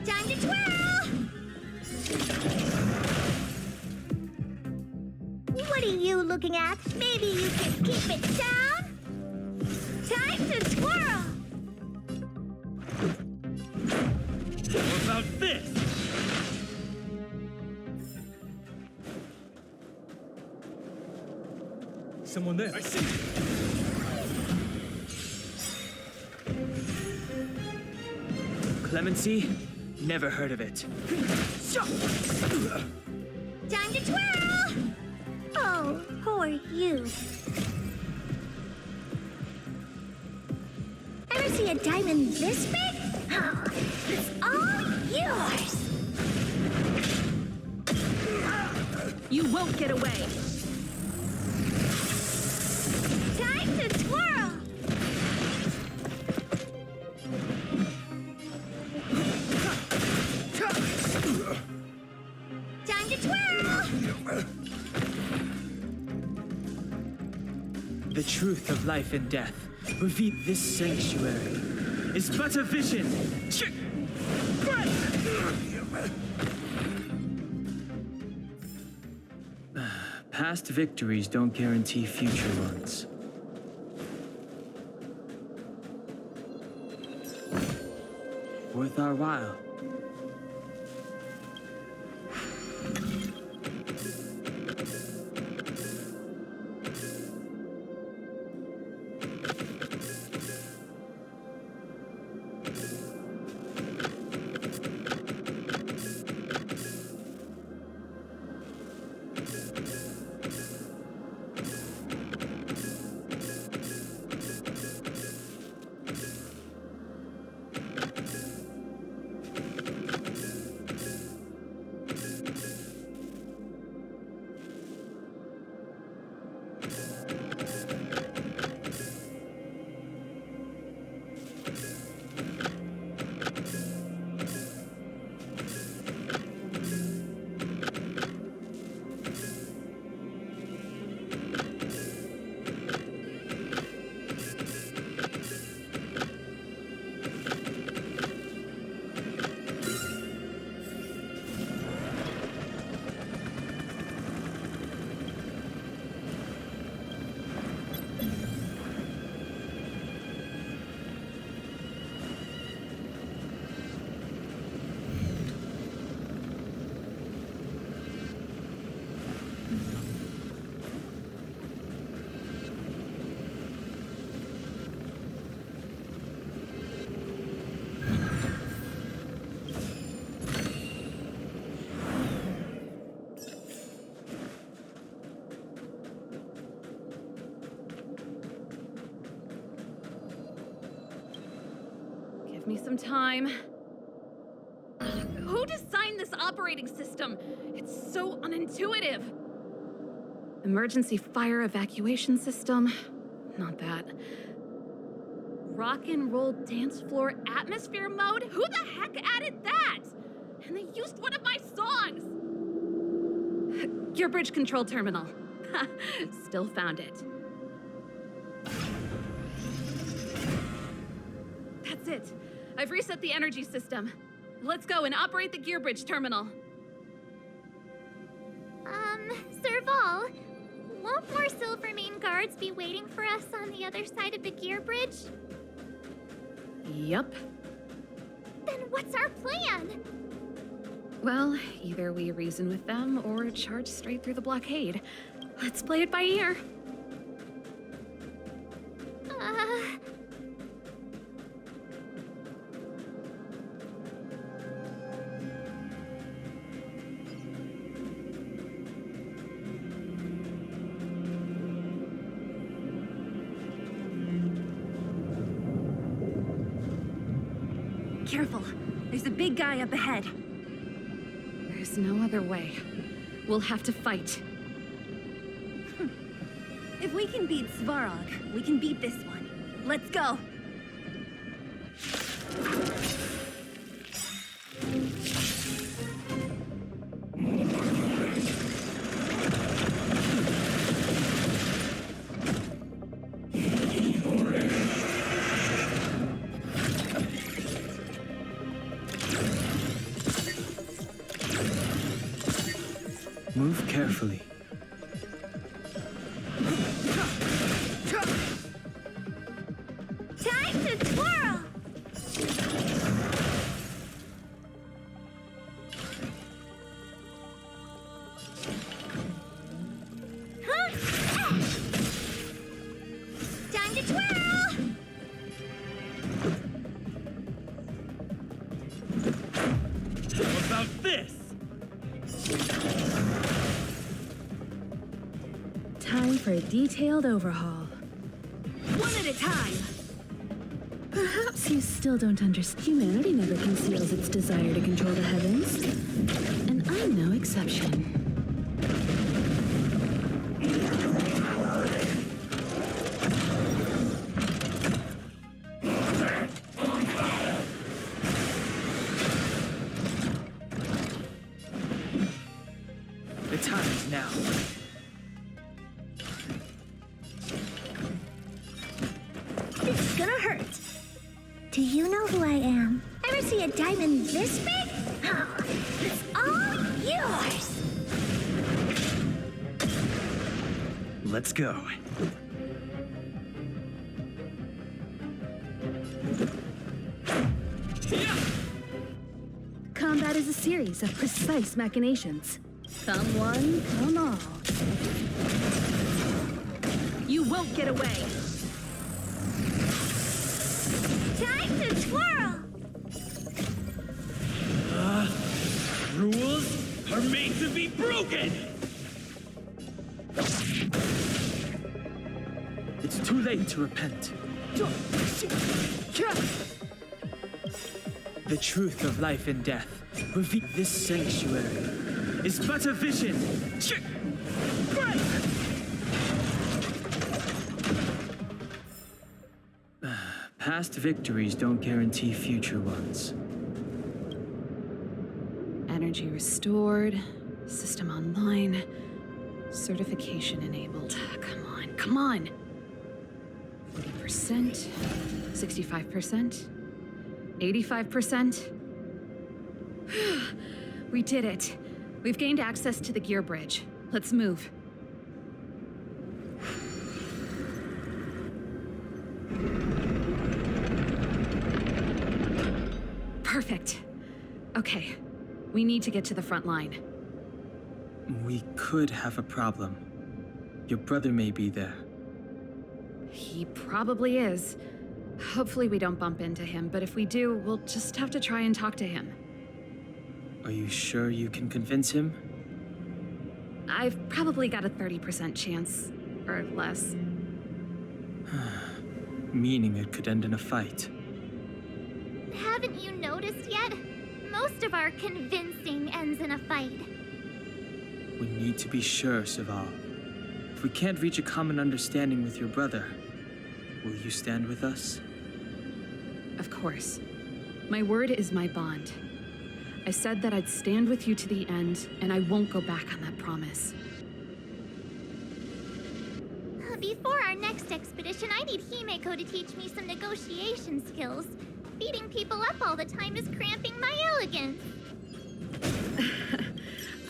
Time to twirl! What are you looking at? Maybe you can keep it down? Time to twirl! How about this? Someone there. I see. Clemency? Never heard of it. Time to twirl! Oh, who are you? Ever see a diamond this big? Oh, it's all yours! You won't get away. Time to twirl! Time to twirl! The truth of life and death, revealed. This sanctuary is but a vision. Past victories don't guarantee future ones. Worth our while. Give me some time. Who designed this operating system? It's so unintuitive. Emergency fire evacuation system? Not that. Rock and roll dance floor atmosphere mode? Who the heck added that? And they used one of my songs! Gear bridge control terminal. Still found it. That's it. I've reset the energy system. Let's go and operate the gear bridge terminal. Serval, won't more Silvermane guards be waiting for us on the other side of the gear bridge? Yup. Then what's our plan? Well, either we reason with them or charge straight through the blockade. Let's play it by ear. Careful. There's a big guy up ahead. There's no other way. We'll have to fight. If we can beat Svarog, we can beat this one. Let's go. Move carefully. Time to twirl! Time to twirl! How about this? Time for a detailed overhaul. One at a time. Perhaps you still don't understand. Humanity never conceals its desire to control the heavens. And I'm no exception. The time is now. It's gonna hurt. Do you know who I am? Ever see a diamond this big? Oh, it's all yours. Let's go. Combat is a series of precise machinations. Come one, come all. You won't get away. Time to twirl. Rules are made to be broken! It's too late to repent. The truth of life and death. Reveal this sanctuary is but a vision. Past victories don't guarantee future ones. Energy restored, system online, certification enabled. Come on, come on! 40%, 65%, 85%. We did it. We've gained access to the gear bridge. Let's move. Perfect. Okay, we need to get to the front line. We could have a problem. Your brother may be there. He probably is. Hopefully we don't bump into him, but if we do, we'll just have to try and talk to him. Are you sure you can convince him? I've probably got a 30% chance, or less. Meaning it could end in a fight. Haven't you noticed yet? Most of our convincing ends in a fight. We need to be sure, Serval. If we can't reach a common understanding with your brother, will you stand with us? Of course. My word is my bond. I said that I'd stand with you to the end, and I won't go back on that promise. Before our next expedition, I need Himeko to teach me some negotiation skills. Beating people up all the time is cramping my elegance.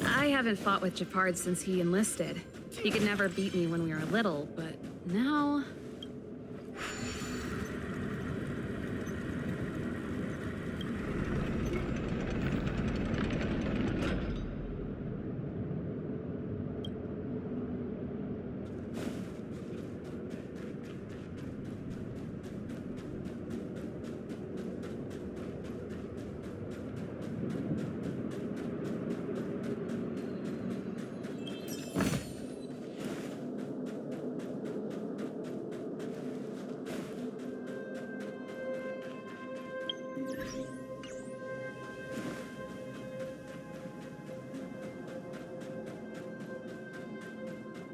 I haven't fought with Japard since he enlisted. He could never beat me when we were little, but now...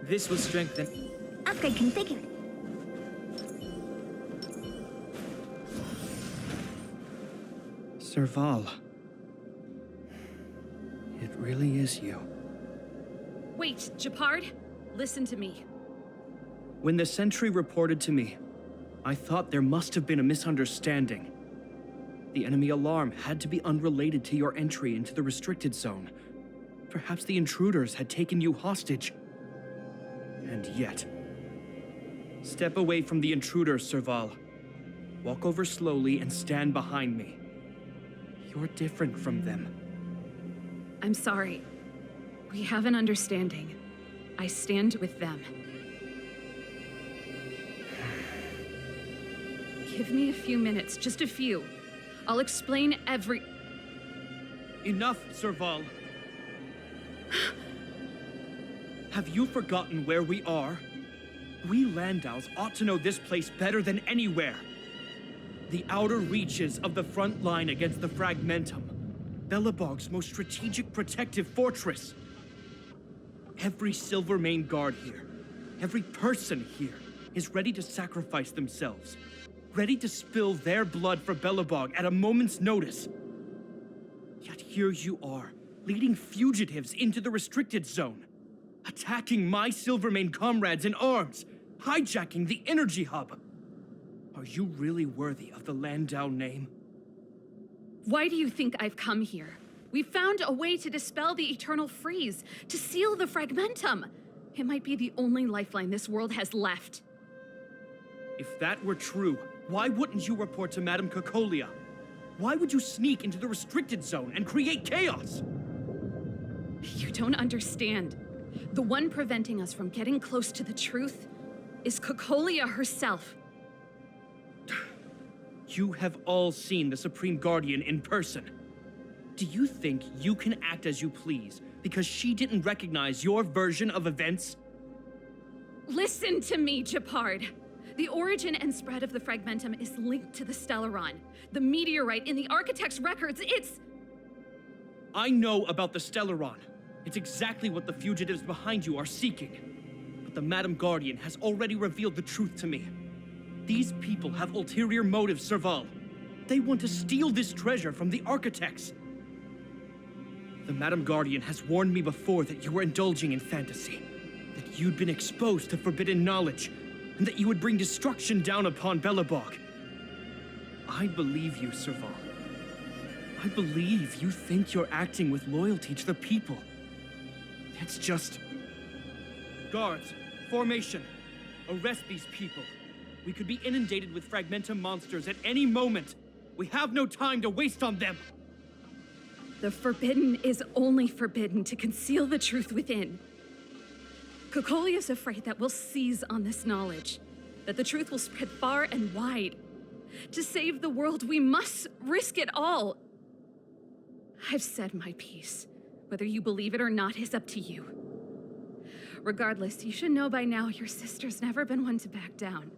This will strengthen... Upgrade configured. Serval. It really is you. Wait, Japard? Listen to me. When the sentry reported to me, I thought there must have been a misunderstanding. The enemy alarm had to be unrelated to your entry into the restricted zone. Perhaps the intruders had taken you hostage. And yet... Step away from the intruders, Serval. Walk over slowly and stand behind me. You're different from them. I'm sorry. We have an understanding. I stand with them. Give me a few minutes, just a few. I'll explain every... Enough, Serval. Have you forgotten where we are? We Landaus ought to know this place better than anywhere. The outer reaches of the front line against the Fragmentum. Belobog's most strategic protective fortress. Every Silvermane guard here, every person here, is ready to sacrifice themselves. Ready to spill their blood for Belobog at a moment's notice. Yet here you are, leading fugitives into the restricted zone. Attacking my Silvermane comrades in arms, hijacking the energy hub. Are you really worthy of the Landau name? Why do you think I've come here? We found a way to dispel the eternal freeze, to seal the Fragmentum. It might be the only lifeline this world has left. If that were true, why wouldn't you report to Madame Cocolia? Why would you sneak into the restricted zone and create chaos? You don't understand. The one preventing us from getting close to the truth is Cocolia herself. You have all seen the Supreme Guardian in person. Do you think you can act as you please because she didn't recognize your version of events? Listen to me, Japard. The origin and spread of the Fragmentum is linked to the Stellaron. The meteorite in the Architect's records, it's... I know about the Stellaron. It's exactly what the fugitives behind you are seeking. But the Madam Guardian has already revealed the truth to me. These people have ulterior motives, Serval. They want to steal this treasure from the architects. The Madam Guardian has warned me before that you were indulging in fantasy, that you'd been exposed to forbidden knowledge, and that you would bring destruction down upon Belobog. I believe you, Serval. I believe you think you're acting with loyalty to the people. It's just... Guards, formation. Arrest these people. We could be inundated with Fragmentum monsters at any moment. We have no time to waste on them. The forbidden is only forbidden to conceal the truth within. Kokoli is afraid that we'll seize on this knowledge, that the truth will spread far and wide. To save the world, we must risk it all. I've said my piece. Whether you believe it or not is up to you. Regardless, you should know by now your sister's never been one to back down.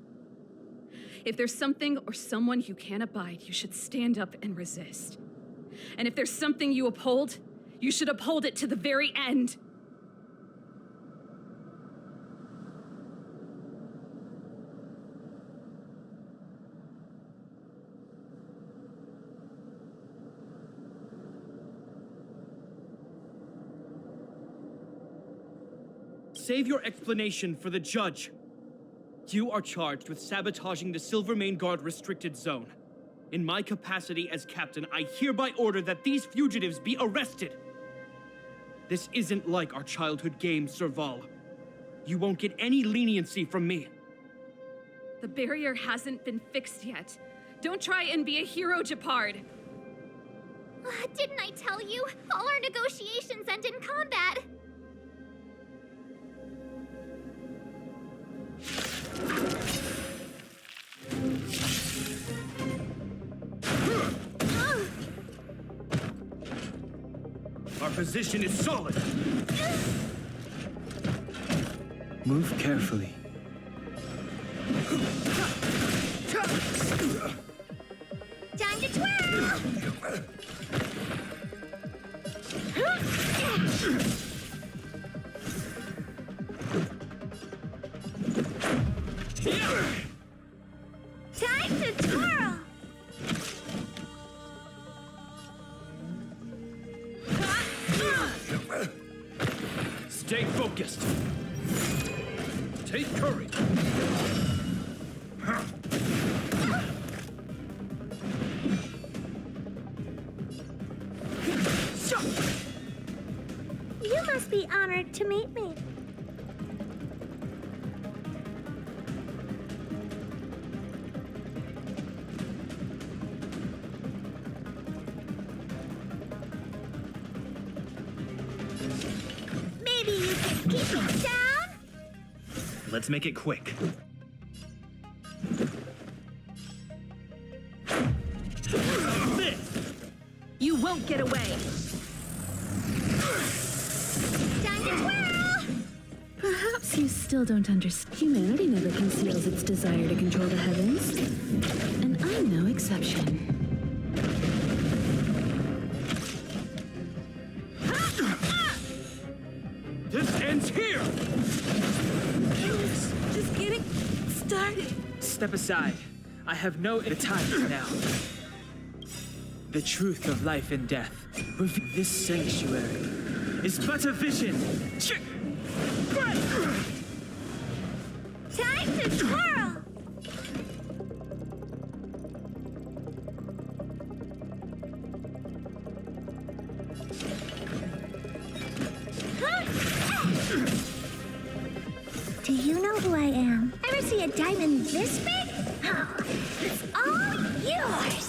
If there's something or someone you can't abide, you should stand up and resist. And if there's something you uphold, you should uphold it to the very end. Save your explanation for the judge. You are charged with sabotaging the Silvermane Guard restricted zone. In my capacity as captain, I hereby order that these fugitives be arrested. This isn't like our childhood game, Serval. You won't get any leniency from me. The barrier hasn't been fixed yet. Don't try and be a hero, Japard. Didn't I tell you? All our negotiations end in combat. Our position is solid. Move carefully. Time to twirl! Time to twirl! Stay focused. Take courage. You must be honored to meet me. Maybe you can keep it down? Let's make it quick. You won't get away. Time to twirl! Perhaps you still don't understand. Humanity never conceals its desire to control the heavens. And I'm no exception. This ends here! Just getting started. Step aside. I have no time now. The truth of life and death. This sanctuary is but a vision. Time to twirl! Do you know who I am? Ever see a diamond this big? Oh, it's all yours!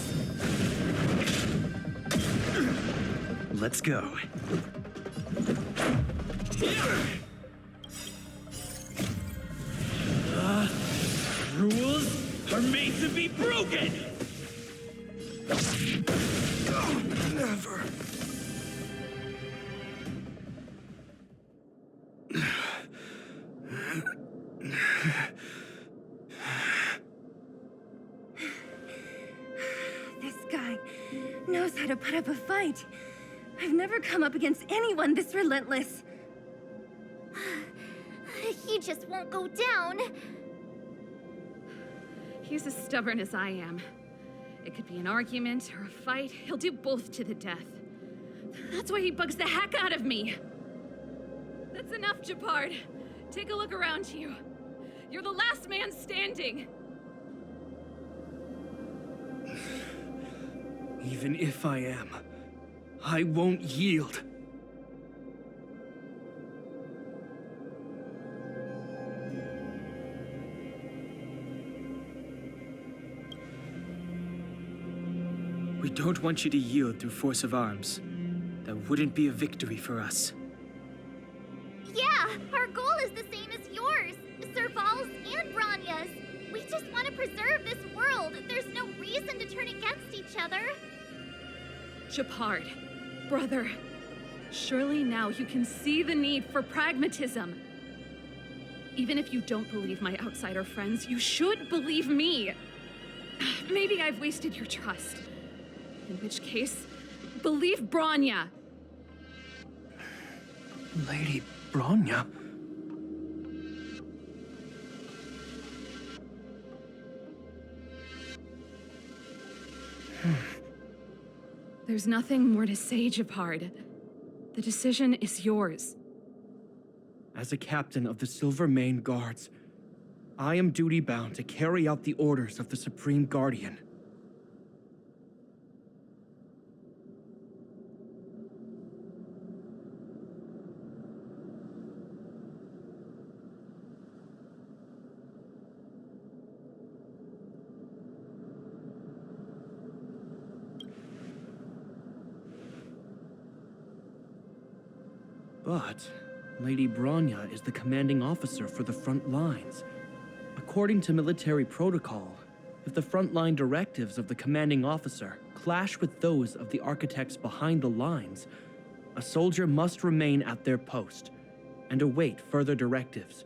Let's go. Rules are made to be broken! Never. This guy knows how to put up a fight. I've never come up against anyone this relentless. He just won't go down. He's as stubborn as I am. It could be an argument or a fight. He'll do both to the death. That's why he bugs the heck out of me. That's enough, Japard. Take a look around you. You're the last man standing. Even if I am, I won't yield. We don't want you to yield through force of arms. That wouldn't be a victory for us. Yeah, our goal is the same as yours, Serval's and Branya's. We just want to preserve this world. There's no reason to turn against each other. Japard, brother, surely now you can see the need for pragmatism. Even if you don't believe my outsider friends, you should believe me. Maybe I've wasted your trust. In which case, believe Branya. Lady Bronya? There's nothing more to say, Japard. The decision is yours. As a captain of the Silvermane Guards, I am duty-bound to carry out the orders of the Supreme Guardian. But Lady Bronya is the commanding officer for the front lines. According to military protocol, if the frontline directives of the commanding officer clash with those of the architects behind the lines, a soldier must remain at their post and await further directives.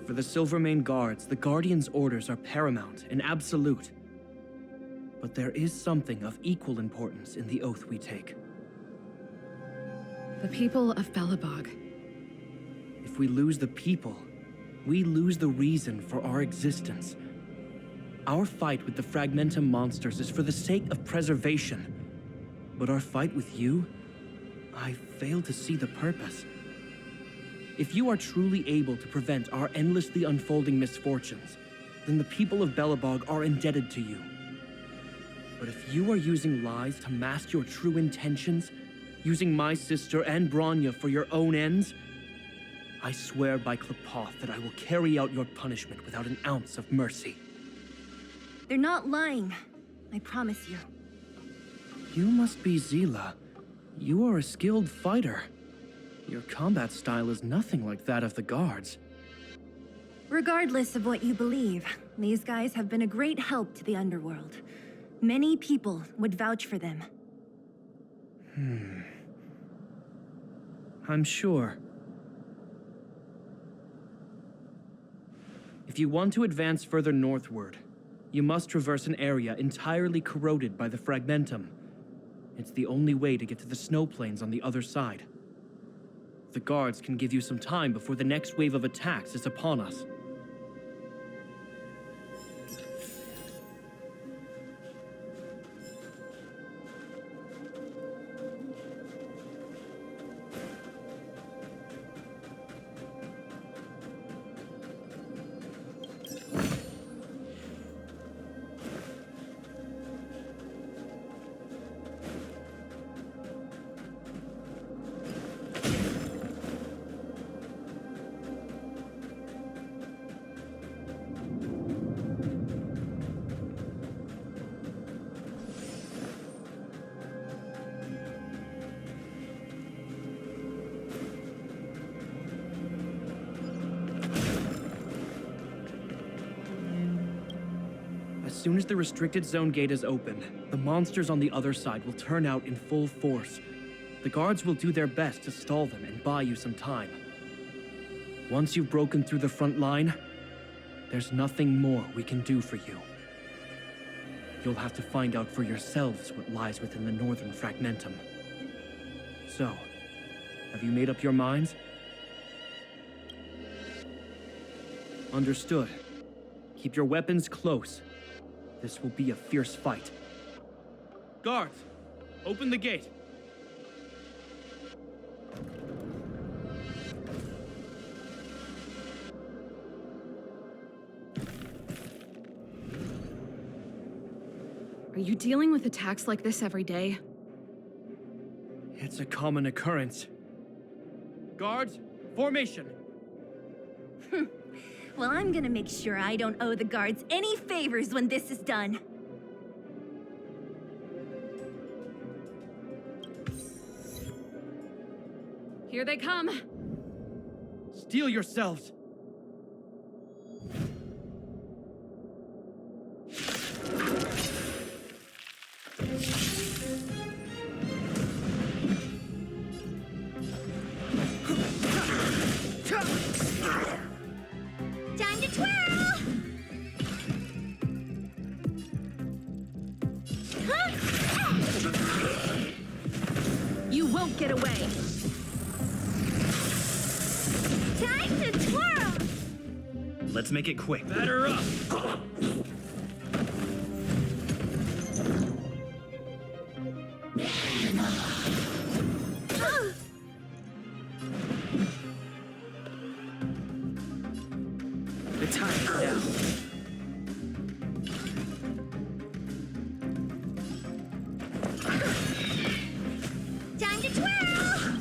For the Silvermane Guards, the Guardian's orders are paramount and absolute. But there is something of equal importance in the oath we take. The people of Belobog. If we lose the people, we lose the reason for our existence. Our fight with the Fragmentum monsters is for the sake of preservation. But our fight with you, I fail to see the purpose. If you are truly able to prevent our endlessly unfolding misfortunes, then the people of Belobog are indebted to you. But if you are using lies to mask your true intentions, using my sister and Bronya for your own ends, I swear by Klepoth that I will carry out your punishment without an ounce of mercy. They're not lying. I promise you. You must be Zila. You are a skilled fighter. Your combat style is nothing like that of the guards. Regardless of what you believe, these guys have been a great help to the underworld. Many people would vouch for them. I'm sure. If you want to advance further northward, you must traverse an area entirely corroded by the Fragmentum. It's the only way to get to the snow plains on the other side. The guards can give you some time before the next wave of attacks is upon us. As soon as the restricted zone gate is open, the monsters on the other side will turn out in full force. The guards will do their best to stall them and buy you some time. Once you've broken through the front line, there's nothing more we can do for you. you'll have to find out for yourselves what lies within the northern fragmentum. So, have you made up your minds? Understood. Keep your weapons close. This will be a fierce fight. Guards, open the gate. Are you dealing with attacks like this every day? It's a common occurrence. Guards, formation. Well, I'm gonna make sure I don't owe the guards any favors when this is done. Here they come. Steel yourselves. Time to twirl! You won't get away. Time to twirl! Let's make it quick. Batter up. The time is now. Time to twirl!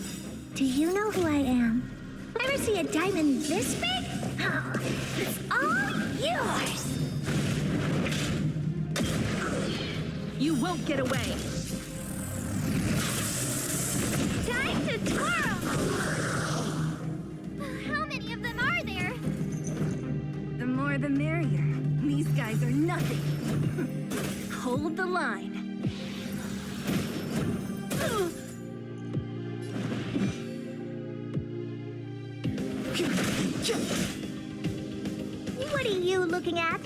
Do you know who I am? Ever see a diamond this big? Oh, it's all yours! You won't get away. Time to twirl! How many of them are there? The more the merrier. These guys are nothing. Hold the line. What are you looking at?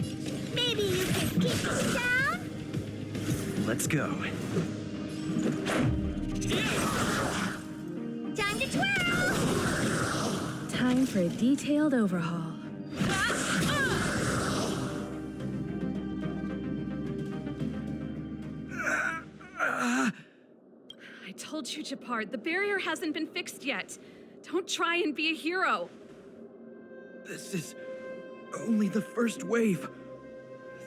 Maybe you can keep us down? Let's go. Time to twirl! Time for a detailed overhaul. I told you, Japard, the barrier hasn't been fixed yet. Don't try and be a hero. This is only the first wave.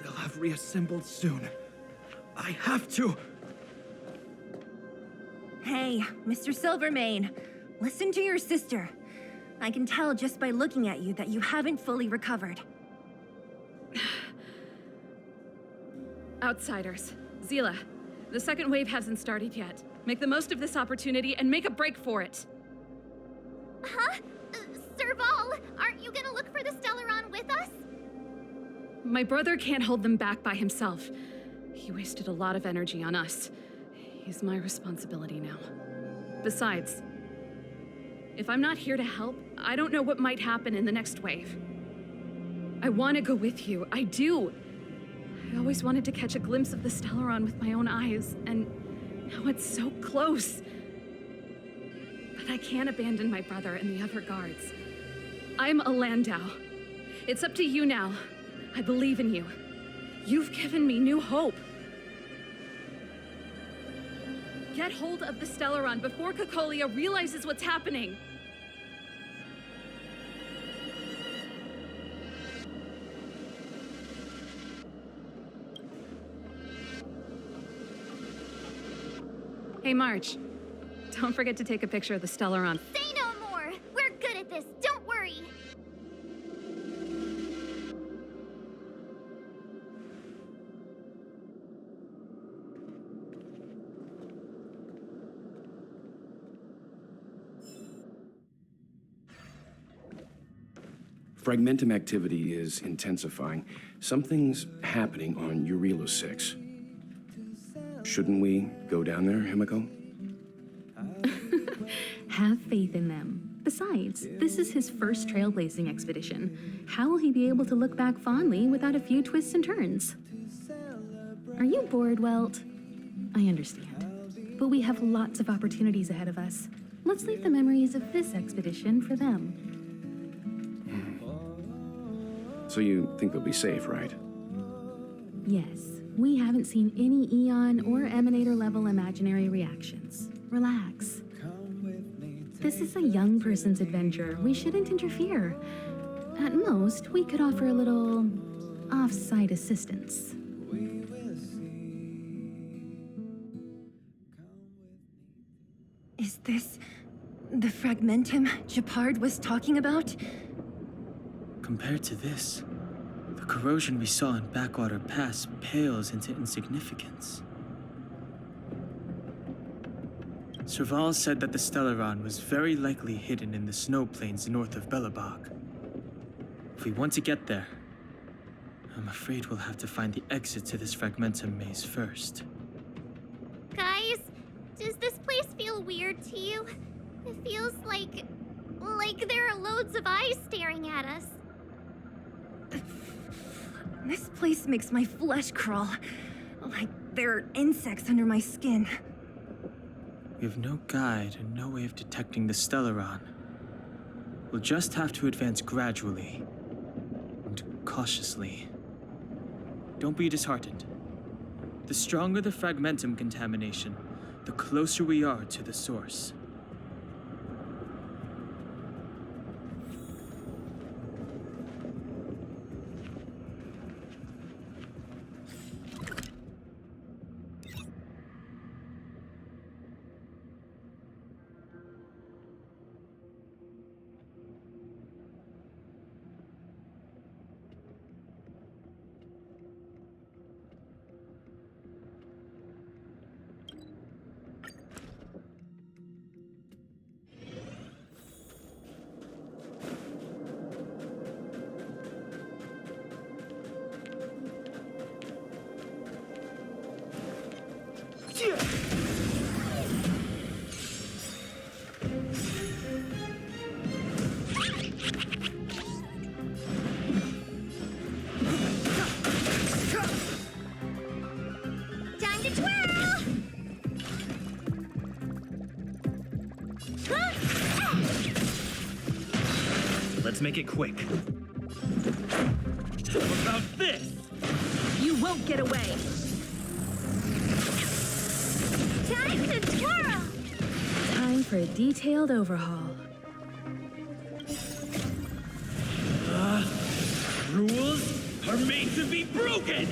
They'll have reassembled soon. I have to. Hey, Mr. Silvermane, listen to your sister. I can tell just by looking at you that you haven't fully recovered. Outsiders. Zila, the second wave hasn't started yet. Make the most of this opportunity and make a break for it. Huh? Serval, aren't you gonna look for the Stellaron with us? My brother can't hold them back by himself. He wasted a lot of energy on us. He's my responsibility now. Besides, if I'm not here to help, I don't know what might happen in the next wave. I want to go with you. I do. I always wanted to catch a glimpse of the Stellaron with my own eyes, and now it's so close. But I can't abandon my brother and the other guards. I'm a Landau. It's up to you now. I believe in you. You've given me new hope. Get hold of the Stellaron before Cocolia realizes what's happening. Hey, March. Don't forget to take a picture of the Stellaron. Say no more! We're good at this, don't worry! Fragmentum activity is intensifying. Something's happening on Eurilo 6. Shouldn't we go down there, Himiko? Have faith in them. Besides, this is his first trailblazing expedition. How will he be able to look back fondly without a few twists and turns? Are you bored, Welt? I understand. But we have lots of opportunities ahead of us. Let's leave the memories of this expedition for them. So you think they'll be safe, right? Yes, we haven't seen any Eon or Emanator level imaginary reactions. Relax. This is a young person's adventure. We shouldn't interfere. At most, we could offer a little off-site assistance. Is this the fragmentum Gepard was talking about? Compared to this, the corrosion we saw in Backwater Pass pales into insignificance. Serval said that the Stellaron was very likely hidden in the snow plains north of Belobog. If we want to get there, I'm afraid we'll have to find the exit to this fragmentum maze first. Guys, does this place feel weird to you? It feels like there are loads of eyes staring at us. This place makes my flesh crawl. Like there are insects under my skin. We have no guide and no way of detecting the Stellaron. We'll just have to advance gradually and cautiously. Don't be disheartened. The stronger the fragmentum contamination, the closer we are to the source. Time to twirl! Let's make it quick. How about this? You won't get away! Time to twirl! Time for a detailed overhaul. Rules are made to be broken!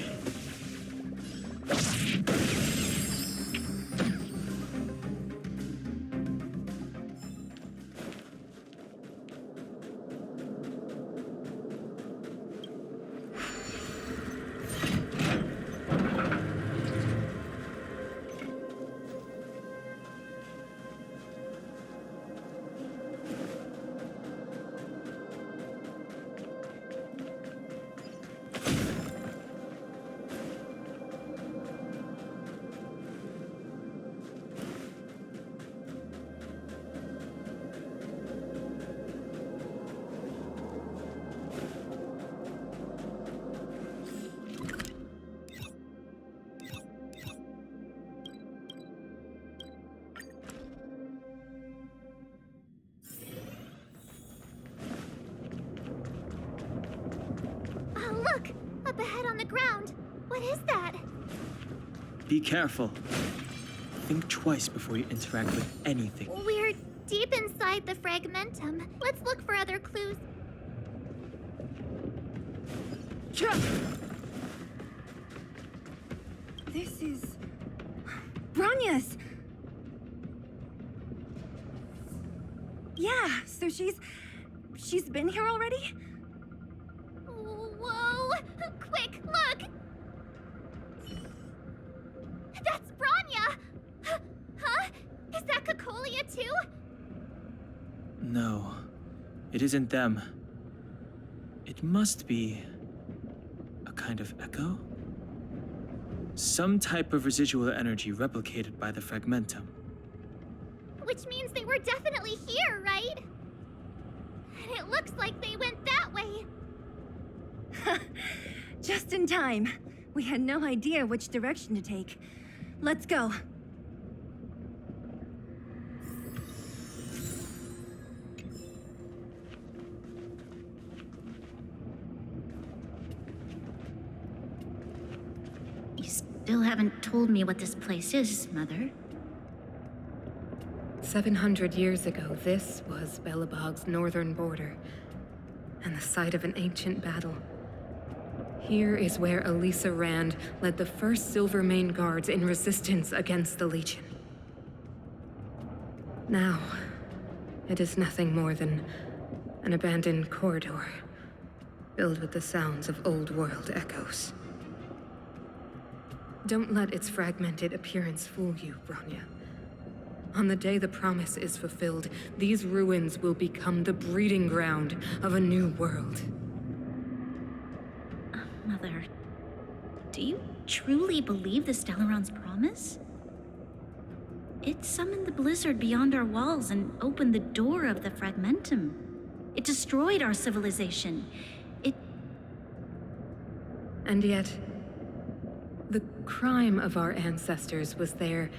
Oh, look! Up ahead on the ground. What is that? Be careful. Think twice before you interact with anything. We're deep inside the fragmentum. Let's look for other clues. This is... Bronya's! Yeah, so she's been here already? Whoa! Quick, look! That's Bronya! Huh? Is that Cocolia too? No, it isn't them. It must be a kind of echo? Some type of residual energy replicated by the fragmentum. Which means they were definitely here, right? And it looks like they went that way. Just in time. We had no idea which direction to take. Let's go. You still haven't told me what this place is, Mother. 700 years ago, this was Belobog's northern border, and the site of an ancient battle. Here is where Elisa Rand led the first Silvermane Guards in resistance against the Legion. Now, it is nothing more than an abandoned corridor, filled with the sounds of old-world echoes. Don't let its fragmented appearance fool you, Bronya. On the day the promise is fulfilled, these ruins will become the breeding ground of a new world. Mother, do you truly believe the Stellaron's promise? It summoned the blizzard beyond our walls and opened the door of the Fragmentum. It destroyed our civilization. And yet, the crime of our ancestors was their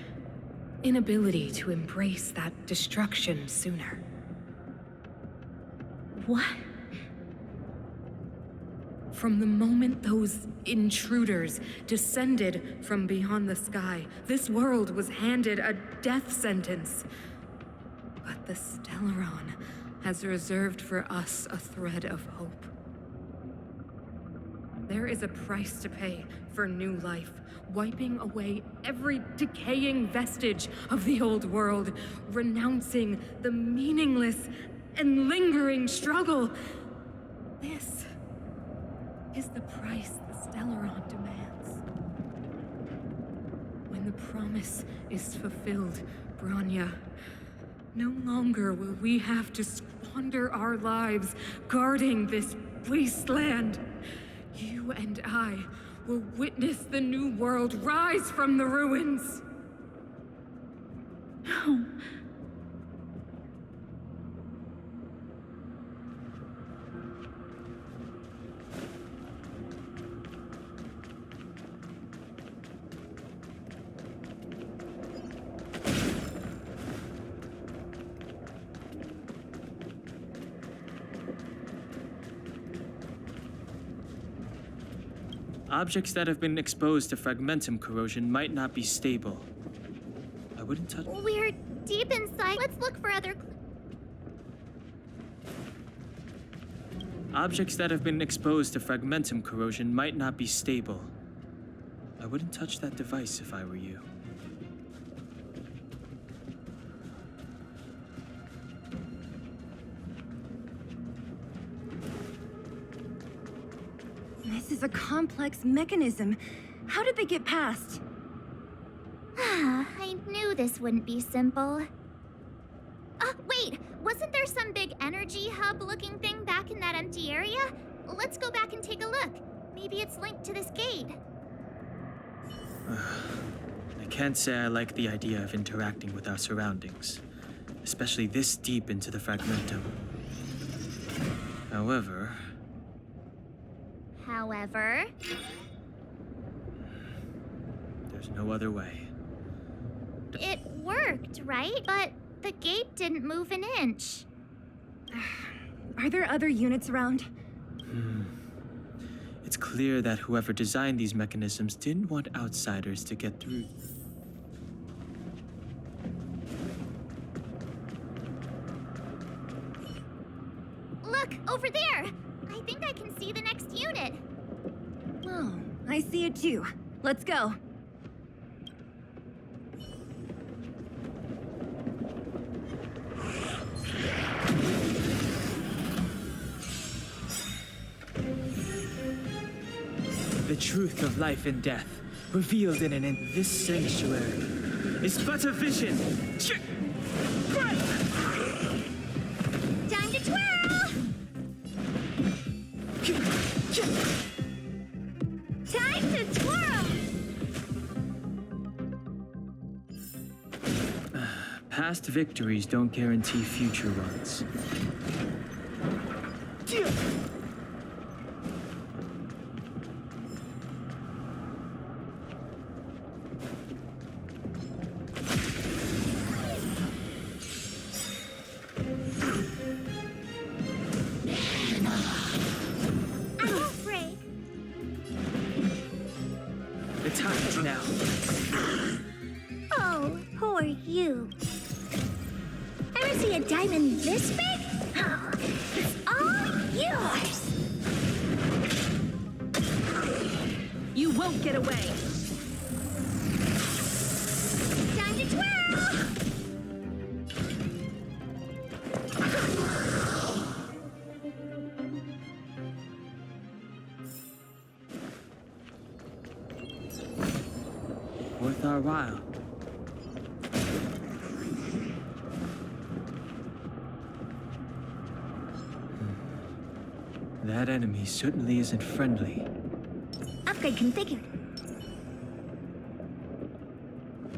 inability to embrace that destruction sooner. What? From the moment those intruders descended from beyond the sky, this world was handed a death sentence. But the Stellaron has reserved for us a thread of hope. There is a price to pay for new life, wiping away every decaying vestige of the old world, renouncing the meaningless and lingering struggle. This is the price the Stellaron demands. When the promise is fulfilled, Bronya, no longer will we have to squander our lives guarding this wasteland. You and I will witness the new world rise from the ruins. No. Objects that have been exposed to fragmentum corrosion might not be stable. I wouldn't touch. We're deep inside. Let's look for other Objects that have been exposed to fragmentum corrosion might not be stable. I wouldn't touch that device if I were you. This is a complex mechanism. How did they get past? I knew this wouldn't be simple. Wait! Wasn't there some big energy hub-looking thing back in that empty area? Let's go back and take a look. Maybe it's linked to this gate. I can't say I like the idea of interacting with our surroundings, especially this deep into the fragmentum. However, there's no other way. It worked, right? But the gate didn't move an inch. Are there other units around? It's clear that whoever designed these mechanisms didn't want outsiders to get through. Look, over there! I think I can see the next unit. Oh, I see it too. Let's go. The truth of life and death, revealed in this sanctuary, is but a vision. Time to twirl! Time to twirl! Past victories don't guarantee future ones. now. Oh, who are you? Ever see a diamond this big? Oh, it's all yours! You won't get away! Time to twirl! Worth our while. That enemy certainly isn't friendly. Upgrade configured.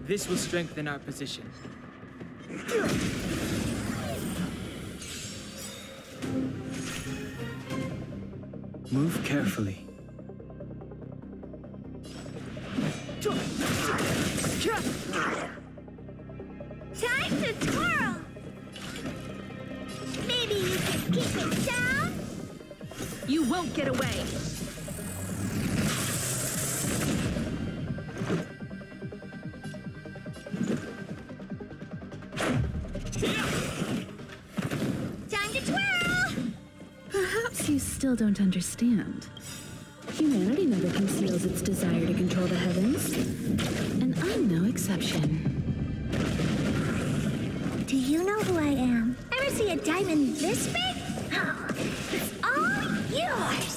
This will strengthen our position. Move carefully. Time to twirl! Maybe you can keep it down? You won't get away! Time to twirl! Perhaps you still don't understand. Humanity never conceals its desire to control the heavens. And I'm no exception. Do you know who I am? Ever see a diamond this big? Oh, it's all yours!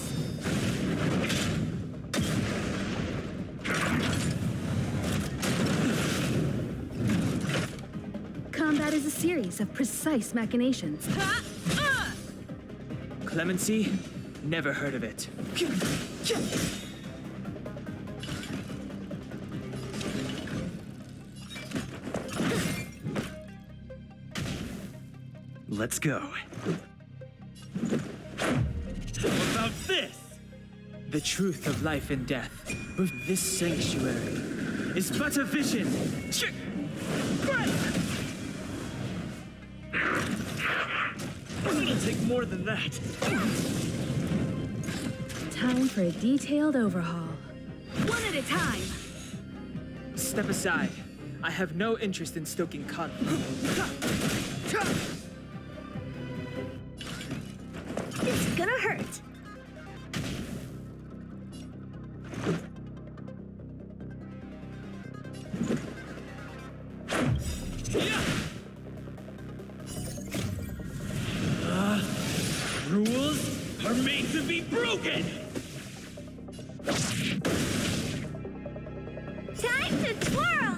Combat is a series of precise machinations. Clemency? Never heard of it. Let's go. What about this? The truth of life and death. This sanctuary is but a vision. It'll take more than that. Time for a detailed overhaul. One at a time! Step aside. I have no interest in stoking conflict. This is gonna hurt. Rules are made to be broken! Time to twirl!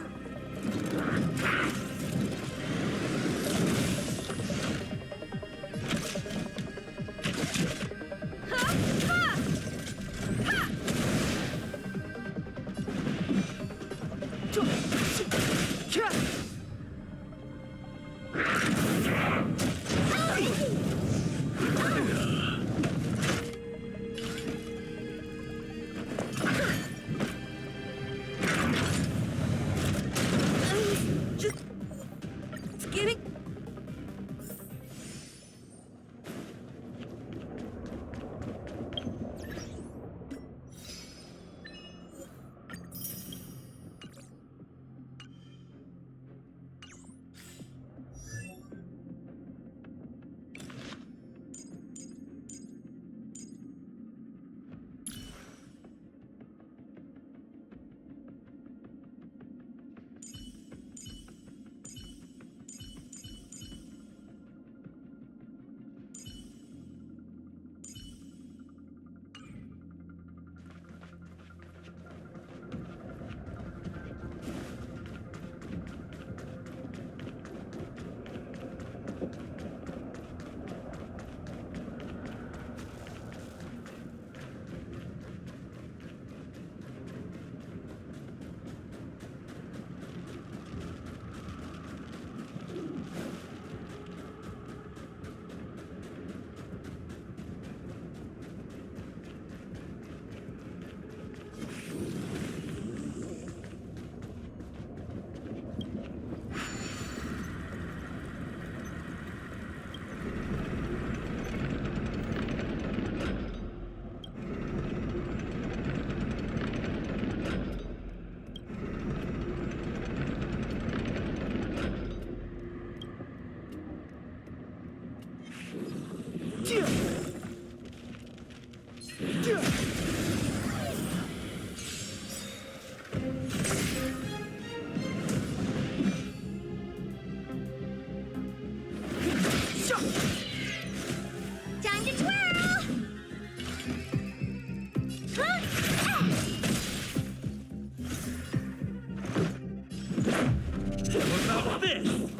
this!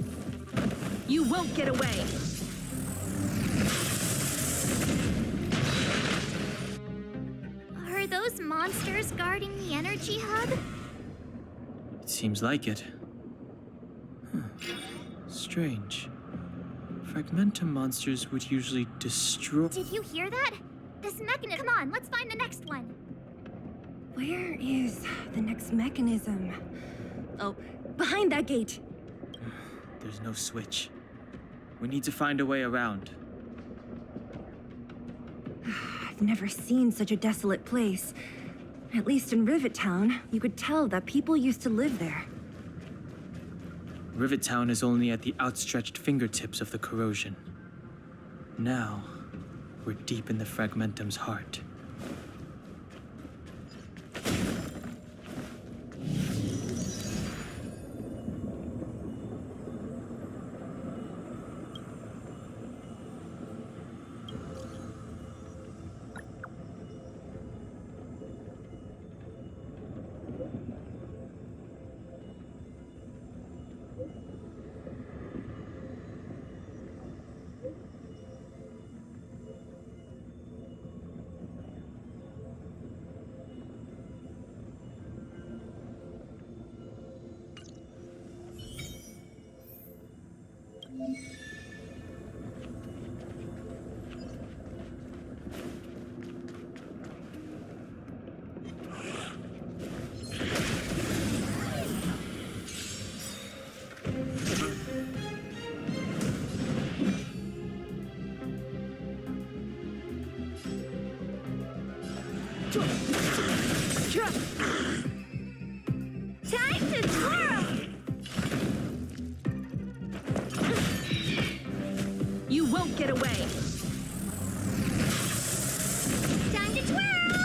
You won't get away! Are those monsters guarding the energy hub? It seems like it. Huh. Strange. Fragmentum monsters would usually destroy. Did you hear that? This mechanism. Come on, let's find the next one. Where is the next mechanism? Oh, behind that gate. There's no switch. We need to find a way around. I've never seen such a desolate place. At least in Rivet Town, you could tell that people used to live there. Rivet Town is only at the outstretched fingertips of the corrosion. Now, we're deep in the Fragmentum's heart. Time to twirl! You won't get away! Time to twirl!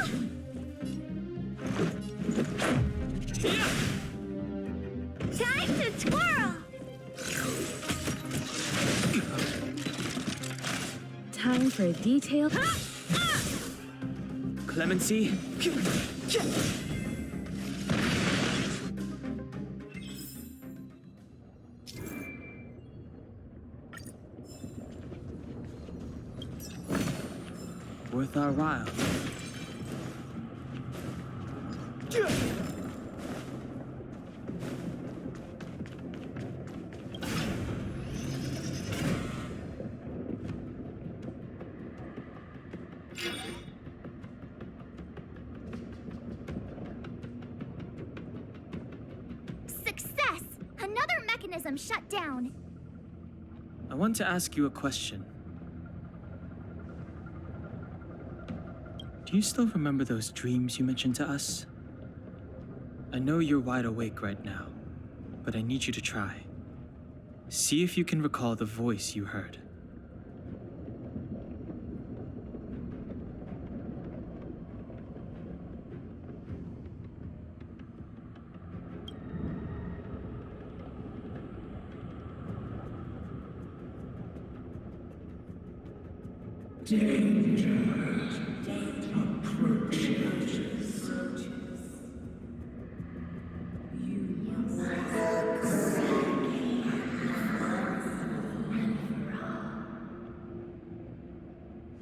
Time to twirl! Time for a detailed. Clemency? Worth our while. Success! Another mechanism shut down. I want to ask you a question. Do you still remember those dreams you mentioned to us? I know you're wide awake right now, but I need you to try. See if you can recall the voice you heard.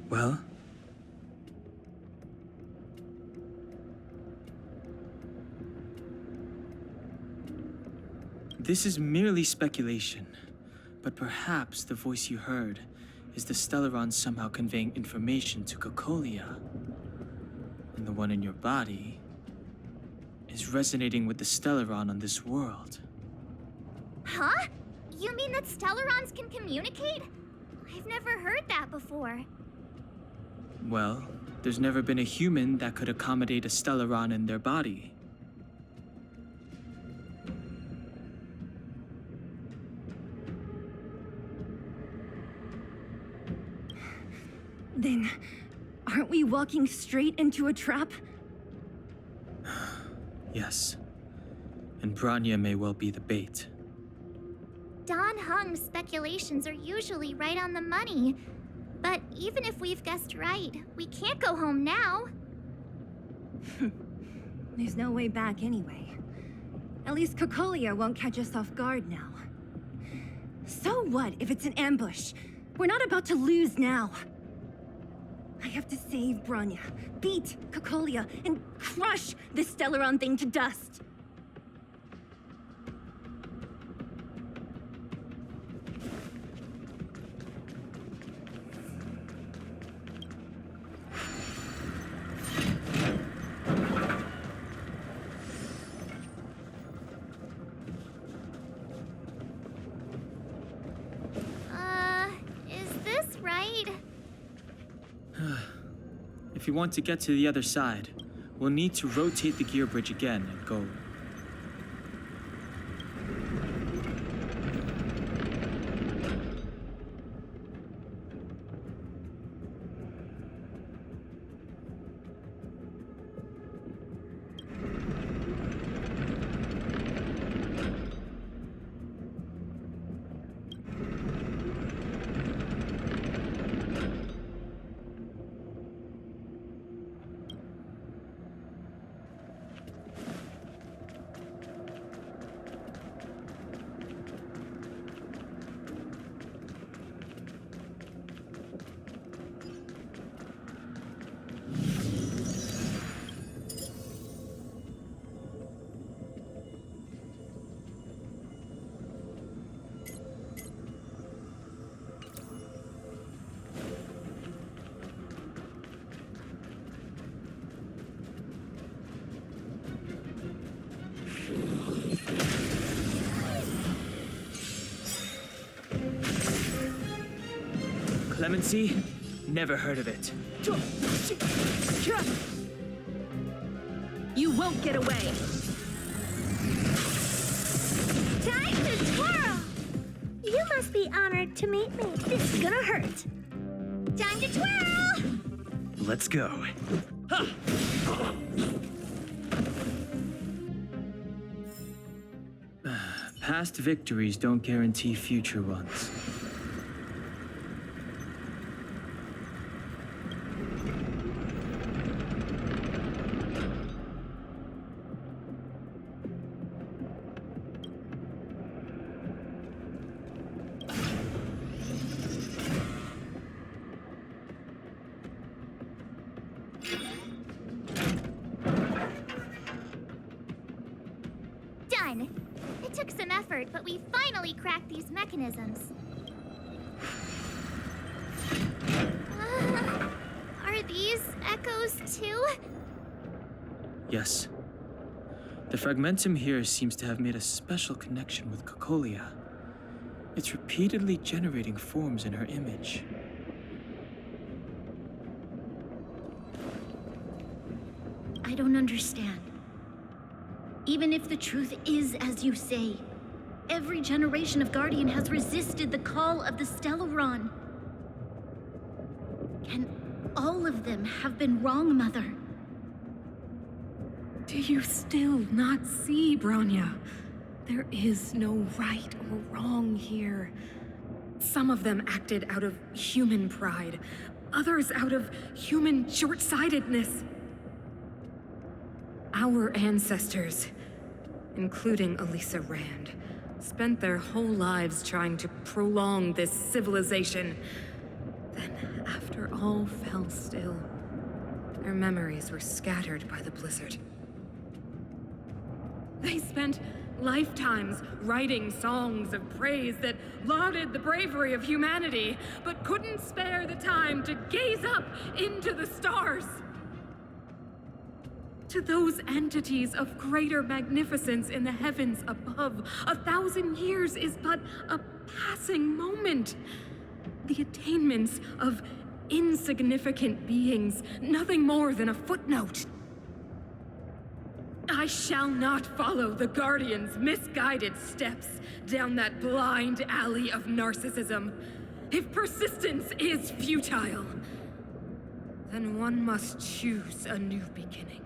Well? This is merely speculation, but perhaps the voice you heard is the Stellaron somehow conveying information to Cocolia. And the one in your body is resonating with the Stellaron on this world. Huh? You mean that Stellarons can communicate? I've never heard that before. Well, there's never been a human that could accommodate a Stellaron in their body. Then, aren't we walking straight into a trap? Yes. And Branya may well be the bait. Don Hung's speculations are usually right on the money. But even if we've guessed right, we can't go home now. There's no way back anyway. At least Cocolia won't catch us off guard now. So what if it's an ambush? We're not about to lose now. I have to save Bronya, beat Cocolia, and crush this Stellaron thing to dust. Is this right? If we want to get to the other side, we'll need to rotate the gear bridge again and go. Clemency? Never heard of it. You won't get away. Time to twirl! You must be honored to meet me. This is gonna hurt. Time to twirl! Let's go. Past victories don't guarantee future ones. Done! It took some effort, but we finally cracked these mechanisms. Are these echoes too? Yes. The fragmentum here seems to have made a special connection with Cocolia. It's repeatedly generating forms in her image. I don't understand. Even if the truth is as you say, every generation of Guardian has resisted the call of the Stellaron. Can all of them have been wrong, Mother? Do you still not see, Bronya? There is no right or wrong here. Some of them acted out of human pride, others out of human short-sightedness. Our ancestors, including Elisa Rand, spent their whole lives trying to prolong this civilization. Then, after all fell still, their memories were scattered by the blizzard. They spent lifetimes writing songs of praise that lauded the bravery of humanity, but couldn't spare the time to gaze up into the stars. To those entities of greater magnificence in the heavens above, 1,000 years is but a passing moment. The attainments of insignificant beings, nothing more than a footnote. I shall not follow the Guardian's misguided steps down that blind alley of narcissism. If persistence is futile, then one must choose a new beginning.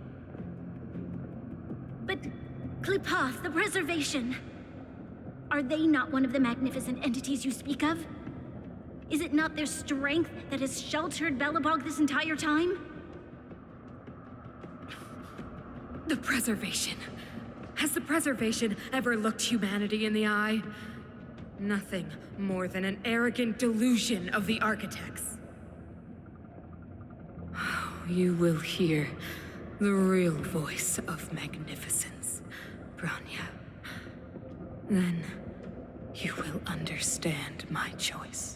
But Klipoth, the Preservation, are they not one of the magnificent entities you speak of? Is it not their strength that has sheltered Belobog this entire time? The Preservation. Has the Preservation ever looked humanity in the eye? Nothing more than an arrogant delusion of the architects. You will hear the real voice of magnificence, Bronya. Then you will understand my choice.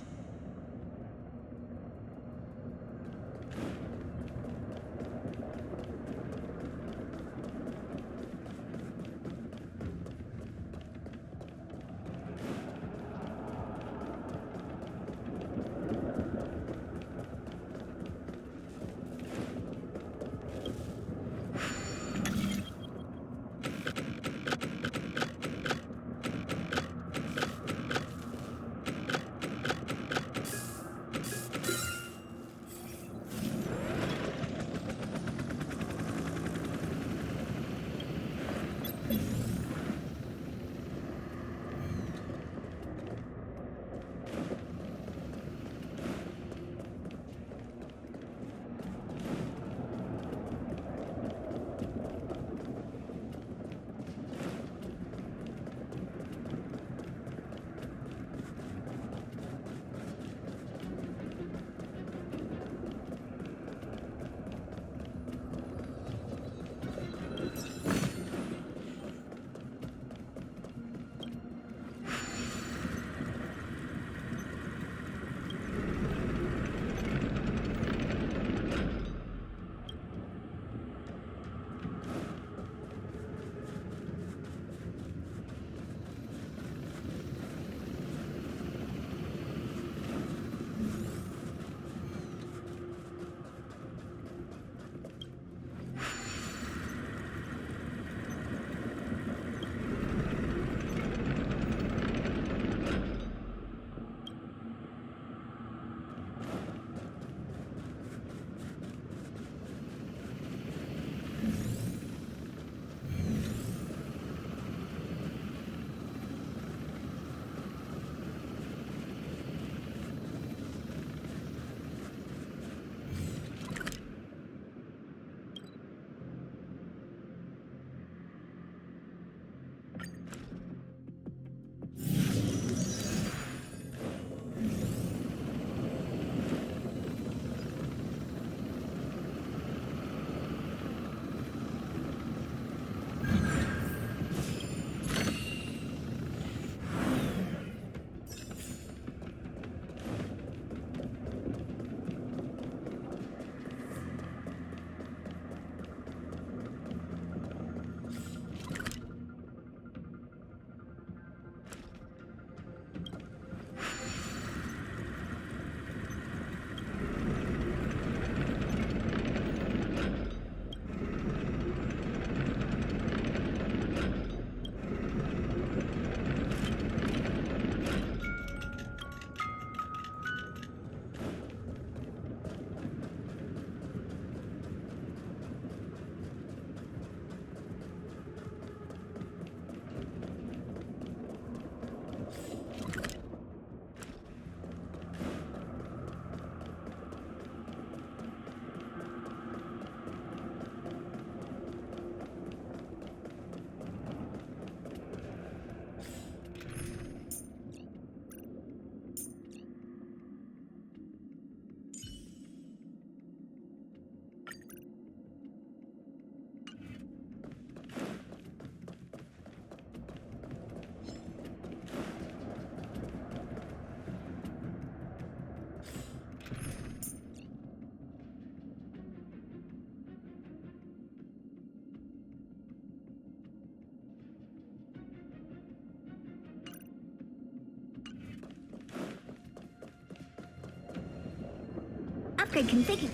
Upgrade configured.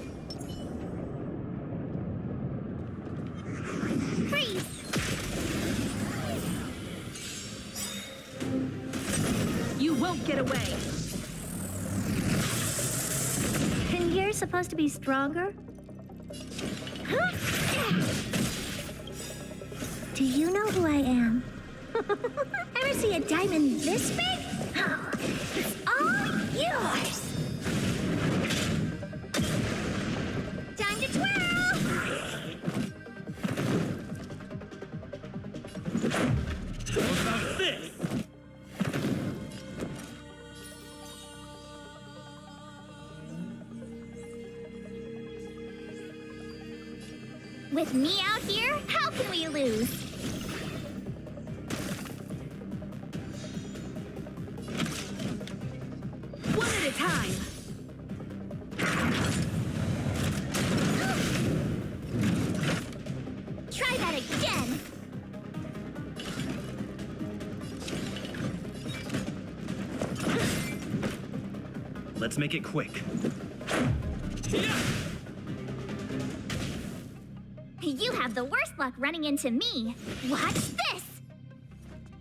Freeze! You won't get away! And you're supposed to be stronger? Do you know who I am? Ever see a diamond this big? It's all yours! Time to twirl! How about this? With me out here, how can we lose? One at a time. Try that again. Let's make it quick. You have the worst luck running into me. Watch this.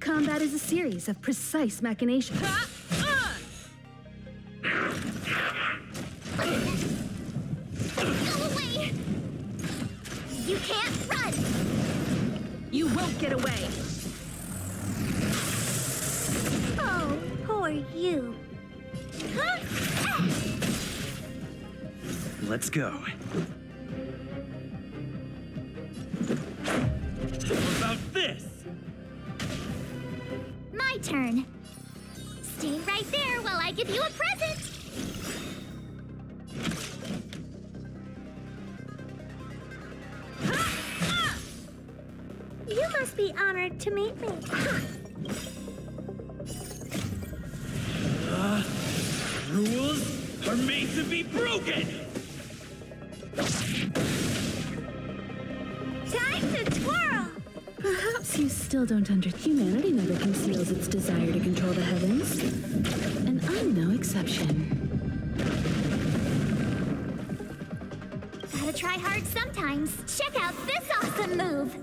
Combat is a series of precise machinations. Go away. You can't run. You won't get away. Oh, poor you. Let's go. How about this? My turn. Stay right there while I give you a present. You must be honored to meet me. Rules are made to be broken! Time to twirl! Perhaps you still don't understand. Humanity never conceals its desire to control the heavens. And I'm no exception. Gotta try hard sometimes. Check out this awesome move.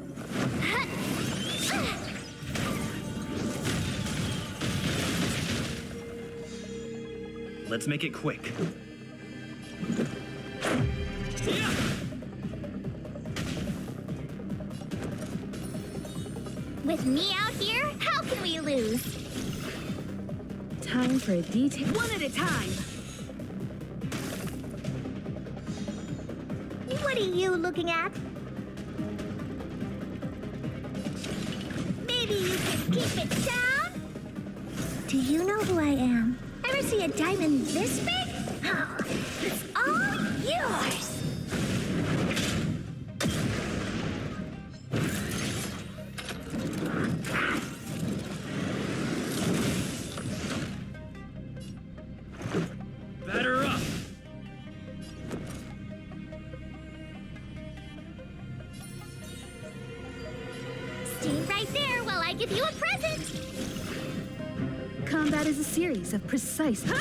Let's make it quick. With me out here, how can we lose? Time for a detail. One at a time. What are you looking at? Maybe you can keep it down? Do you know who I am? Ever see a diamond this big? Oh, it's all yours! Batter up! Stay right there while I give you a present. Combat is a series of precise. Try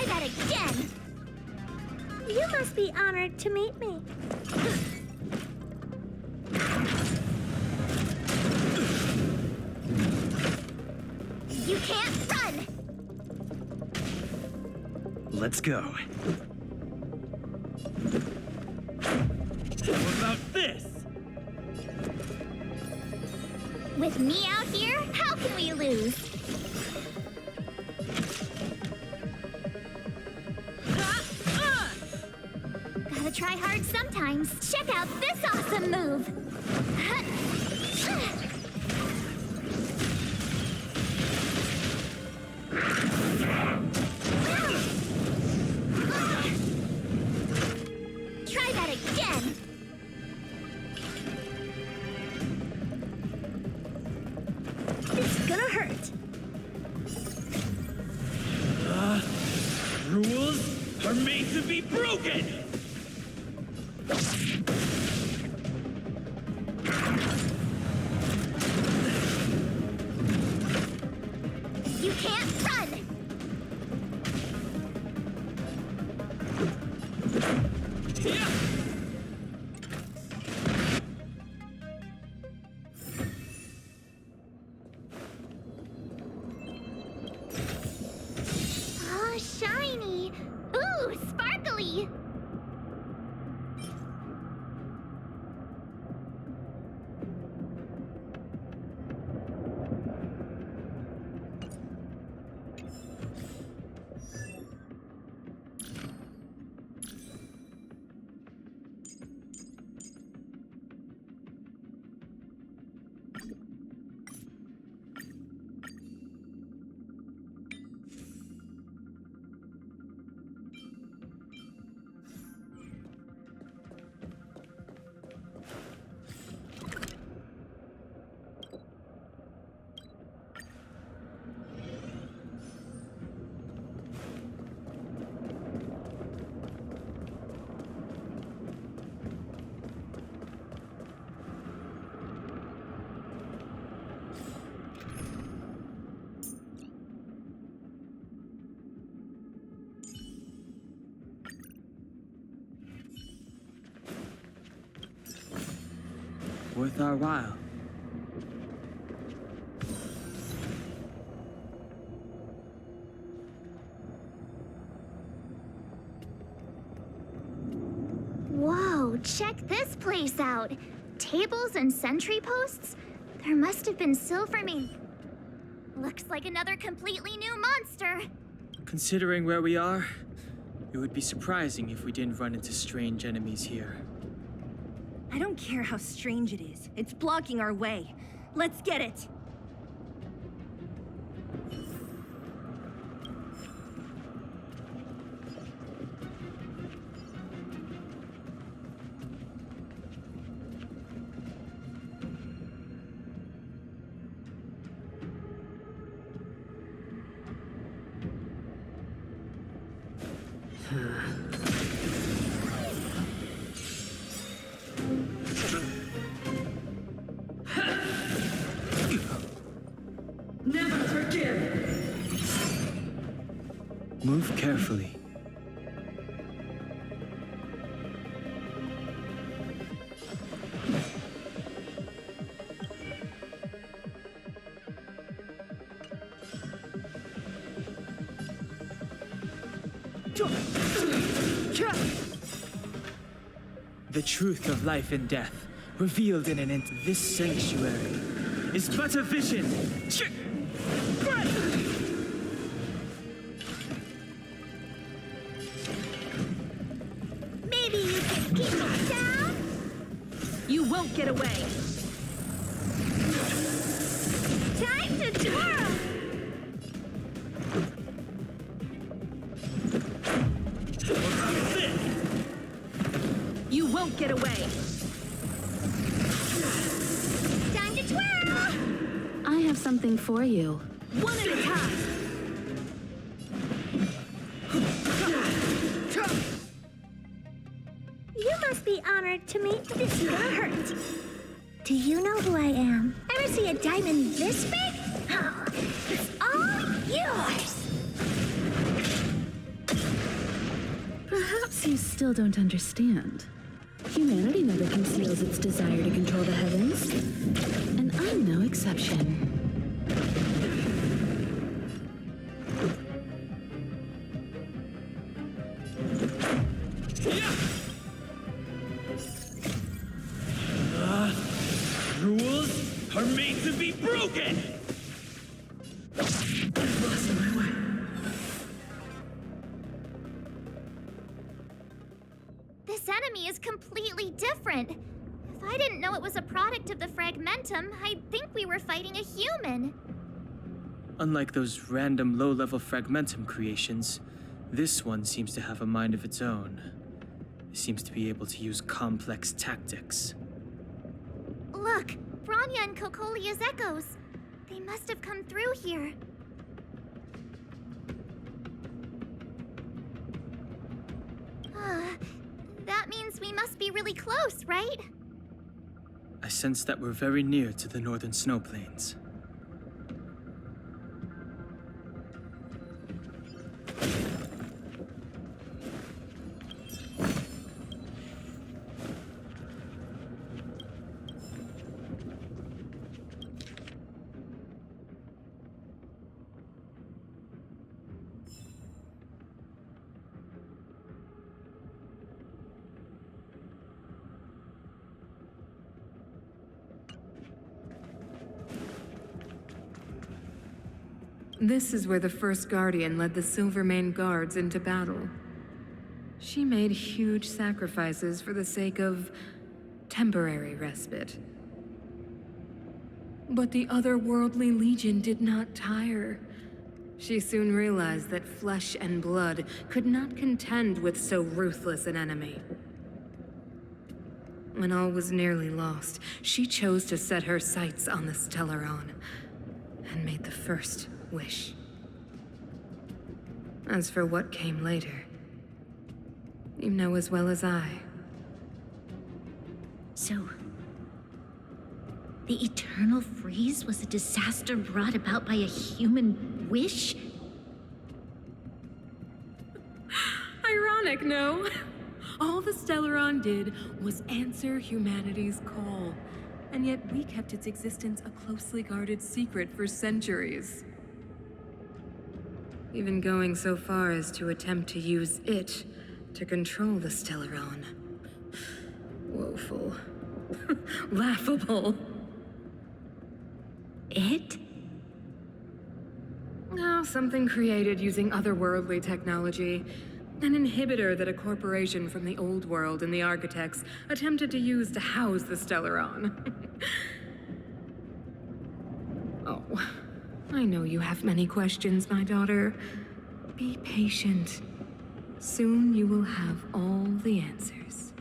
that again. You must be honored to meet me. You can't run. Let's go. How about this? With me out here, how can we lose? Gotta try hard sometimes. Check out this awesome move. Try that again. It's gonna hurt. Rules are made to be broken! You can't run. Oh, shiny. Ooh, sparkly. worth our while. Whoa, check this place out. Tables and sentry posts? There must have been Silvermane. Looks like another completely new monster. Considering where we are, it would be surprising if we didn't run into strange enemies here. I don't care how strange it is. It's blocking our way. Let's get it! Never forgive! Move carefully. The truth of life and death, revealed in this sanctuary, is but a vision. Maybe you can keep it down? You won't get away! Time to twirl! You won't get away! Time to twirl! I have something for you. One at a time! You must be honored to meet this gonna hurt. Do you know who I am? Ever see a diamond this big? Oh, it's all yours! Perhaps you still don't understand. Humanity never conceals its desire to control the heavens. And I'm no exception. Rules are made to be broken! This enemy is completely different. If I didn't know it was a product of the Fragmentum, I'd think we were fighting a human. Unlike those random low-level Fragmentum creations, this one seems to have a mind of its own. It seems to be able to use complex tactics. Look, Bronya and Kokolia's echoes. They must have come through here. That means we must be really close, right? I sense that we're very near to the northern snow plains. This is where the first Guardian led the Silvermane Guards into battle. She made huge sacrifices for the sake of temporary respite. But the otherworldly Legion did not tire. She soon realized that flesh and blood could not contend with so ruthless an enemy. When all was nearly lost, she chose to set her sights on the Stellaron and made the first wish. As for what came later, you know as well as I. So, the eternal freeze was a disaster brought about by a human wish? Ironic, no? All the Stellaron did was answer humanity's call. And yet we kept its existence a closely guarded secret for centuries. Even going so far as to attempt to use it to control the Stellaron. Woeful. Laughable. It? Oh, something created using otherworldly technology. An inhibitor that a corporation from the old world and the architects attempted to use to house the Stellaron. Oh, I know you have many questions, my daughter. Be patient. Soon you will have all the answers.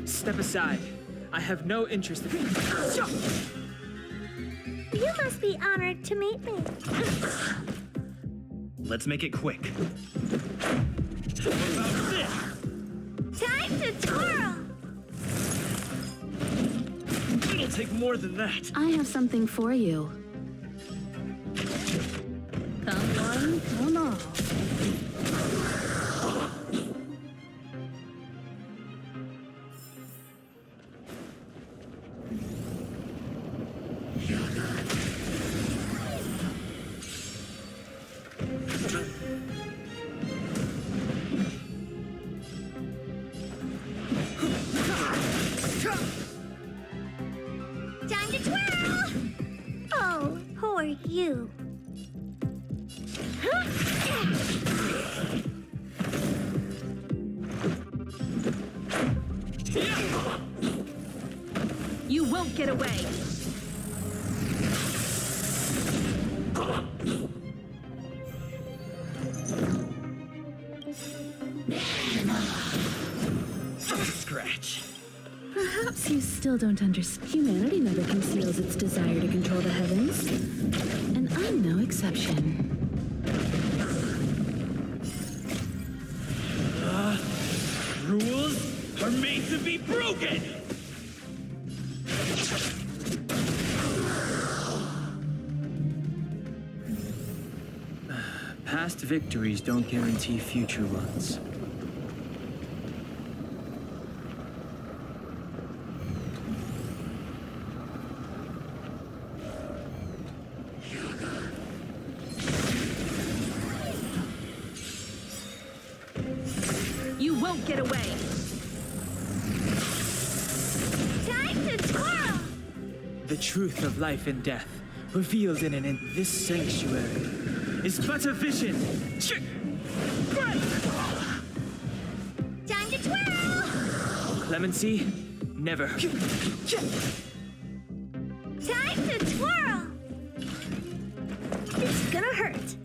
Step aside. I have no interest in... You must be honored to meet me. Let's make it quick. What about this? Time to twirl! It'll take more than that. I have something for you. Come one, come all. Time to twirl! Oh, poor you. You won't get away! Scratch. Perhaps you still don't understand. Humanity never conceals its desire to control the heavens. And I'm no exception. Rules are made to be broken! Past victories don't guarantee future ones. You won't get away! Time to twirl! The truth of life and death, revealed in this sanctuary, is but a vision. Time to twirl! Clemency? Never. Time to twirl! It's gonna hurt.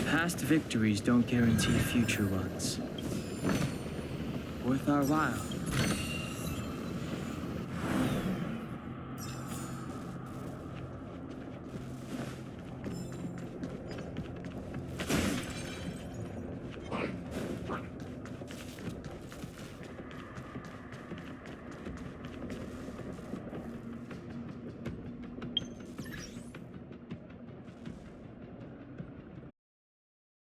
Past victories don't guarantee future ones. Worth our while.